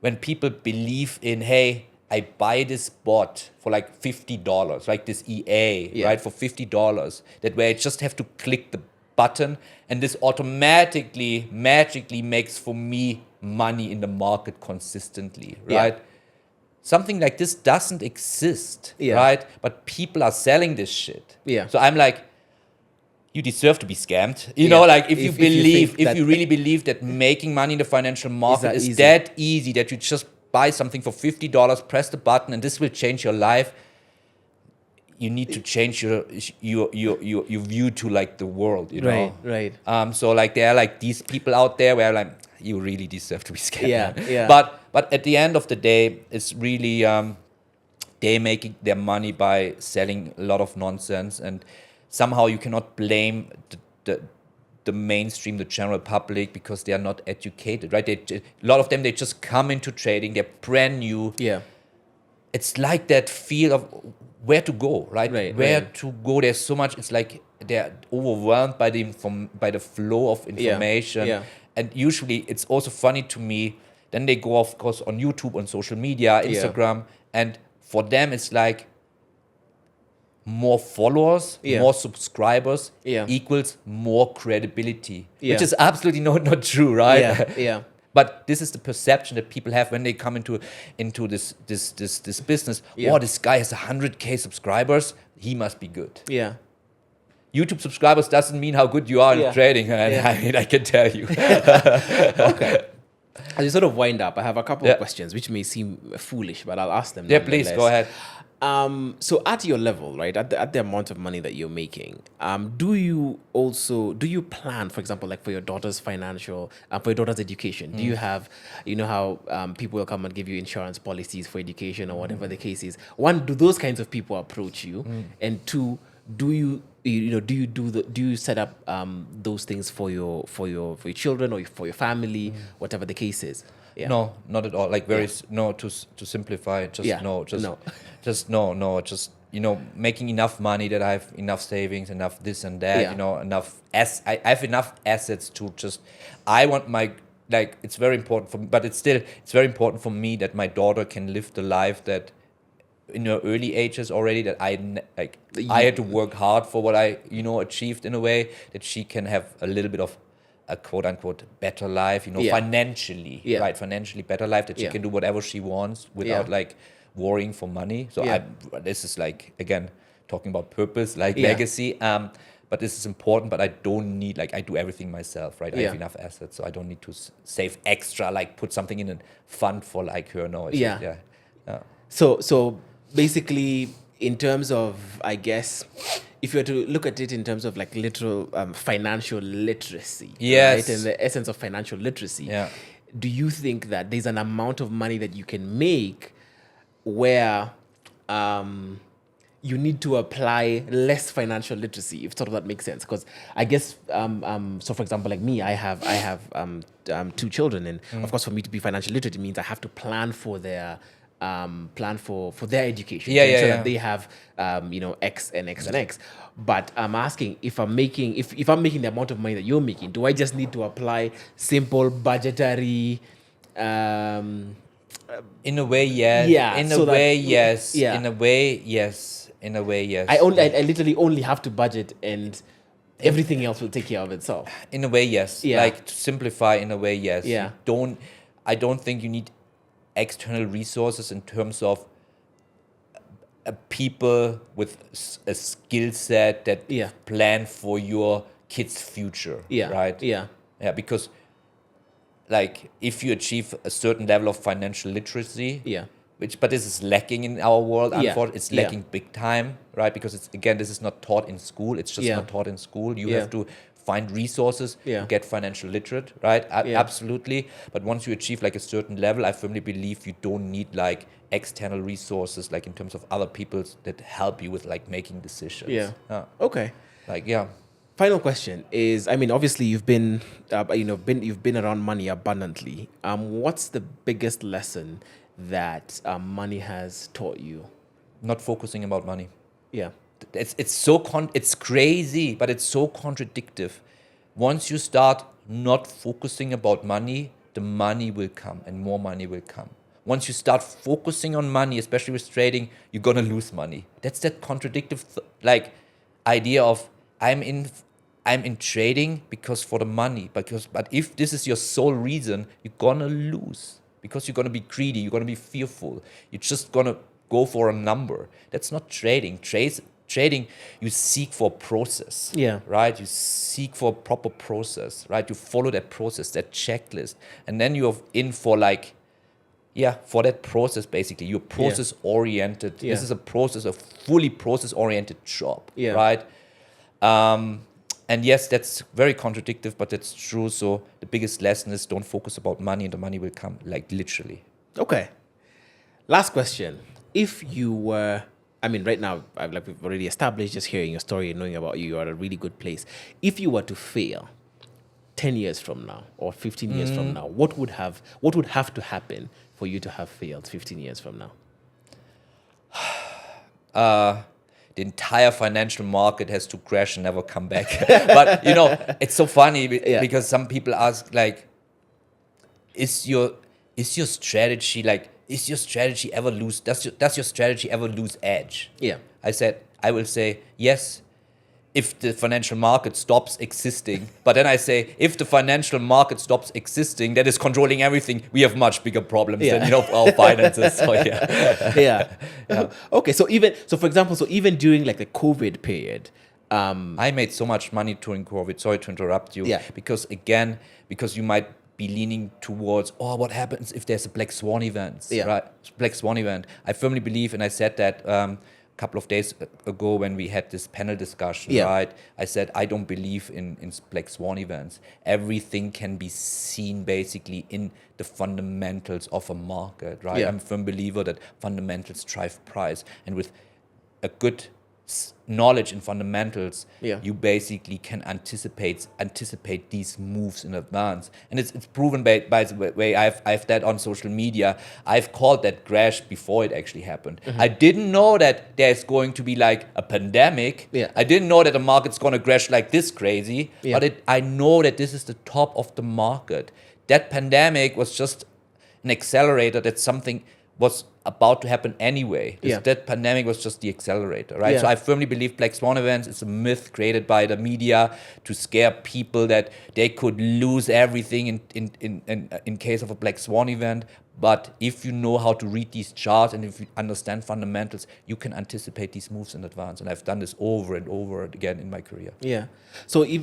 when people believe in, hey, I buy this bot for like $50, like this EA, right, for $50, that way I just have to click the button and this automatically, magically makes for me money in the market consistently, right? Something like this doesn't exist, right? But people are selling this shit. Yeah. So I'm like, you deserve to be scammed. You know, like if you really believe that making money in the financial market is that easy, that you just buy something for $50, press the button, and this will change your life, you need to change your view to like the world, you know? Right. So like there are like these people out there where like, you really deserve to be scammed. Yeah. But at the end of the day, it's really they making their money by selling a lot of nonsense, and somehow you cannot blame the mainstream, the general public, because they are not educated, right? A lot of them, they just come into trading, they're brand new. Yeah. It's like that feel of where to go, right? Where to go. There's so much. It's like they're overwhelmed by the flow of information. Yeah. And usually it's also funny to me. Then they go, of course, on YouTube, on social media, Instagram, and for them it's like more followers, more subscribers equals more credibility, which is absolutely not true, right? Yeah. But this is the perception that people have when they come into this business. Oh, this guy has 100K subscribers, he must be good. Yeah. YouTube subscribers doesn't mean how good you are in trading, and I mean, I can tell you. Okay. As you sort of wind up, I have a couple of questions which may seem foolish, but I'll ask them. Yeah, please go ahead. So at your level, right, at the amount of money that you're making, do you plan, for example, like for your daughter's financial, for your daughter's education, do you have, how people will come and give you insurance policies for education or whatever the case is? One, do those kinds of people approach you? And two, do you set up those things for your children or for your family, whatever the case is? Yeah. No, not at all. Like to simplify, making enough money that I have enough savings, enough this and that, enough I have enough assets to just, I want my, like, it's very important for me, but it's very important for me that my daughter can live the life that in her early ages already, that I had to work hard for what I, achieved, in a way that she can have a little bit of a quote unquote better life, financially, right? Financially better life, that she can do whatever she wants without like worrying for money. So this is like, again, talking about purpose, like legacy. But this is important, but I don't need, like, I do everything myself, right? I have enough assets, so I don't need to save extra, like put something in a fund for like her. No, it's So basically, in terms of, I guess, if you were to look at it in terms of like literal financial literacy, right? And the essence of financial literacy, do you think that there's an amount of money that you can make where you need to apply less financial literacy, if sort of that makes sense? Because I guess, so for example, like me, I have 2 children, and of course, for me to be financially literate, it means I have to plan for their their education, that they have X and X and X. But I'm asking, if I'm making the amount of money that you're making, do I just need to apply simple budgetary? In a way, yes. Yeah. In a way, yes. Yeah. In a way, yes. In a way, yes. I literally only have to budget, and everything else will take care of itself. In a way, yes. Yeah. Like, to simplify, in a way, yes. Yeah. I don't think you need external resources in terms of people with a skill set that plan for your kid's future, right? Yeah, because, like, if you achieve a certain level of financial literacy, but this is lacking in our world, unfortunately, it's lacking big time, right? Because this is not taught in school. It's just not taught in school. You have to find resources to get financial literate, right? Absolutely. But once you achieve like a certain level, I firmly believe you don't need like external resources, like in terms of other people that help you with like making decisions. Okay. Like, Final question is, I mean, obviously you've been around money abundantly. What's the biggest lesson that money has taught you? Not focusing about money. Yeah. It's crazy, but it's so contradictive. Once you start not focusing about money, the money will come and more money will come. Once you start focusing on money, especially with trading, you're gonna lose money. That's that contradictive idea of I'm in trading because for the money, but if this is your sole reason, you're gonna lose because you're gonna be greedy, you're gonna be fearful, you're just gonna go for a number. That's not trading. Trading, you seek for process, right? You seek for a proper process, right? You follow that process, that checklist, and then you're in for for that process. Basically, you're process oriented. This is a fully process oriented job, right? And yes, that's very contradictive, but that's true. So the biggest lesson is don't focus about money and the money will come, like literally. Okay. Last question. If you were, I mean, right now, we've already established, just hearing your story and knowing about you, you're at a really good place. If you were to fail 10 years from now or 15 years from now, what would have to happen for you to have failed 15 years from now? The entire financial market has to crash and never come back. But, it's so funny because some people ask, like, is your strategy, ever lose, does your strategy ever lose edge? Yeah. I will say, yes, if the financial market stops existing. But then I say, if the financial market stops existing, that is controlling everything, we have much bigger problems than our finances. So Okay, so for example, even during like the COVID period, I made so much money during COVID. Sorry to interrupt you. Because you might be leaning towards, what happens if there's a black swan event, right? Black swan event. I firmly believe, and I said that a couple of days ago when we had this panel discussion, right? I said, I don't believe in black swan events. Everything can be seen basically in the fundamentals of a market, right? I'm a firm believer that fundamentals drive price. And with a good knowledge in fundamentals, you basically can anticipate these moves in advance, and it's proven by the way. I've that on social media. I've called that crash before it actually happened. I didn't know that there's going to be like a pandemic. I didn't know that the market's going to crash like this crazy. But I know that this is the top of the market. That pandemic was just an accelerator. That something was about to happen anyway. That pandemic was just the accelerator, right? So I firmly believe black swan events is a myth created by the media to scare people that they could lose everything in case of a black swan event. But if you know how to read these charts and if you understand fundamentals, you can anticipate these moves in advance. And I've done this over and over again in my career. Yeah. So you're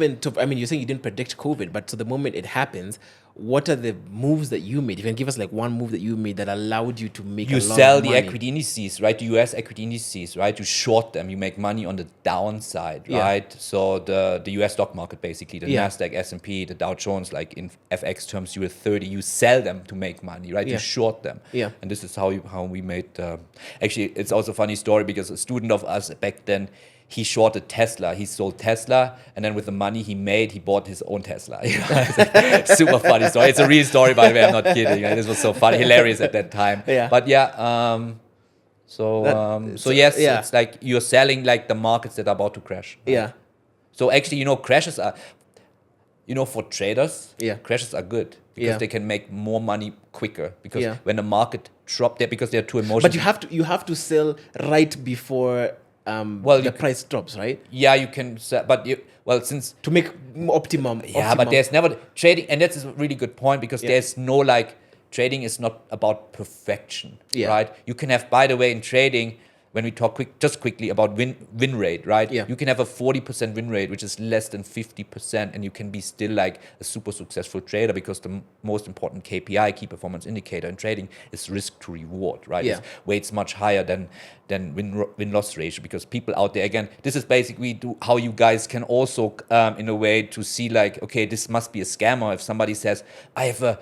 saying you didn't predict COVID, but so the moment it happens, what are the moves that you made? You can give us like one move that you made that allowed you to make a lot of money. You sell the equity indices, right? The US equity indices, right? You short them. You make money on the downside, right? So the US stock market, basically, the NASDAQ, S&P, the Dow Jones, like in FX terms, you were 30. You sell them to make money, right? You short them. And this is how we made... actually, it's also a funny story because a student of us back then, he shorted Tesla. He sold Tesla, and then with the money he made, he bought his own Tesla. Super funny story. It's a real story, by the way. I'm not kidding. This was so funny, hilarious at that time. But yes, it's like you're selling like the markets that are about to crash. So actually, crashes are, for traders, crashes are good because they can make more money quicker. Because when the market drops, because they're too emotional. But you have to sell right before. The price drops, right? Yeah, you can sell, but since to make optimum. But there's never trading, and that's a really good point because there's no trading is not about perfection, right? You can have, by the way, in trading, when we talk just quickly about win rate, right? Yeah. You can have a 40% win rate, which is less than 50%, and you can be still like a super successful trader, because the most important KPI, key performance indicator in trading, is risk to reward, right? Yeah. It's weights much higher than win-loss ratio, because people out there, again, this is basically how you guys can also, in a way, to see like, okay, this must be a scammer. If somebody says, I have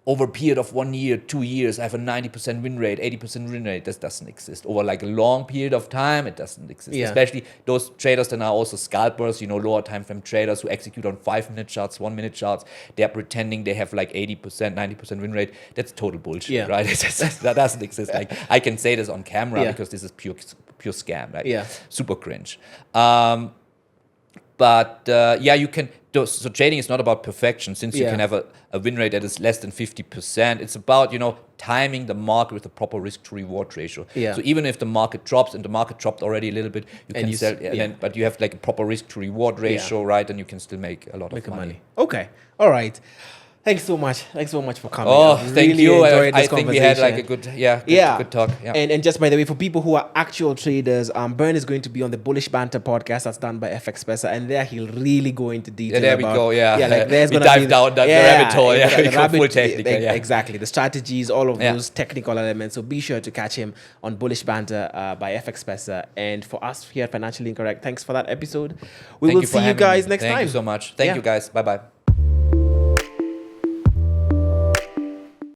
over a period of 1 year, 2 years, I have a 90% win rate, 80% win rate. This doesn't exist. Over like a long period of time, it doesn't exist. Yeah. Especially those traders that are also scalpers, lower time frame traders who execute on 5-minute charts, 1-minute charts. They're pretending they have like 80%, 90% win rate. That's total bullshit, right? That doesn't exist. Like, I can say this on camera because this is pure scam, right? Yeah. Super cringe. But you can. So trading is not about perfection, since you can have a win rate that is less than 50%. It's about, timing the market with a proper risk to reward ratio. Yeah. So even if the market drops, and the market dropped already a little bit, you can sell, but you have like a proper risk to reward ratio, right? And you can still make a lot of money. Okay. All right. Thanks so much. Thanks so much for coming. Oh, thank you. I think we had like a good talk. Yeah. And just by the way, for people who are actual traders, Bernd is going to be on the Bullish Banter podcast that's done by FX Pesa, and there he'll really go into detail. There we go. Yeah. Like there's we gonna dive down the rabbit hole. Yeah. We go full technical. Exactly. The strategies, all of those technical elements. So be sure to catch him on Bullish Banter by FX Pesa. And for us here at Financially Incorrect, thanks for that episode. We will see you guys next time. Thank you so much. Thank you guys. Bye bye.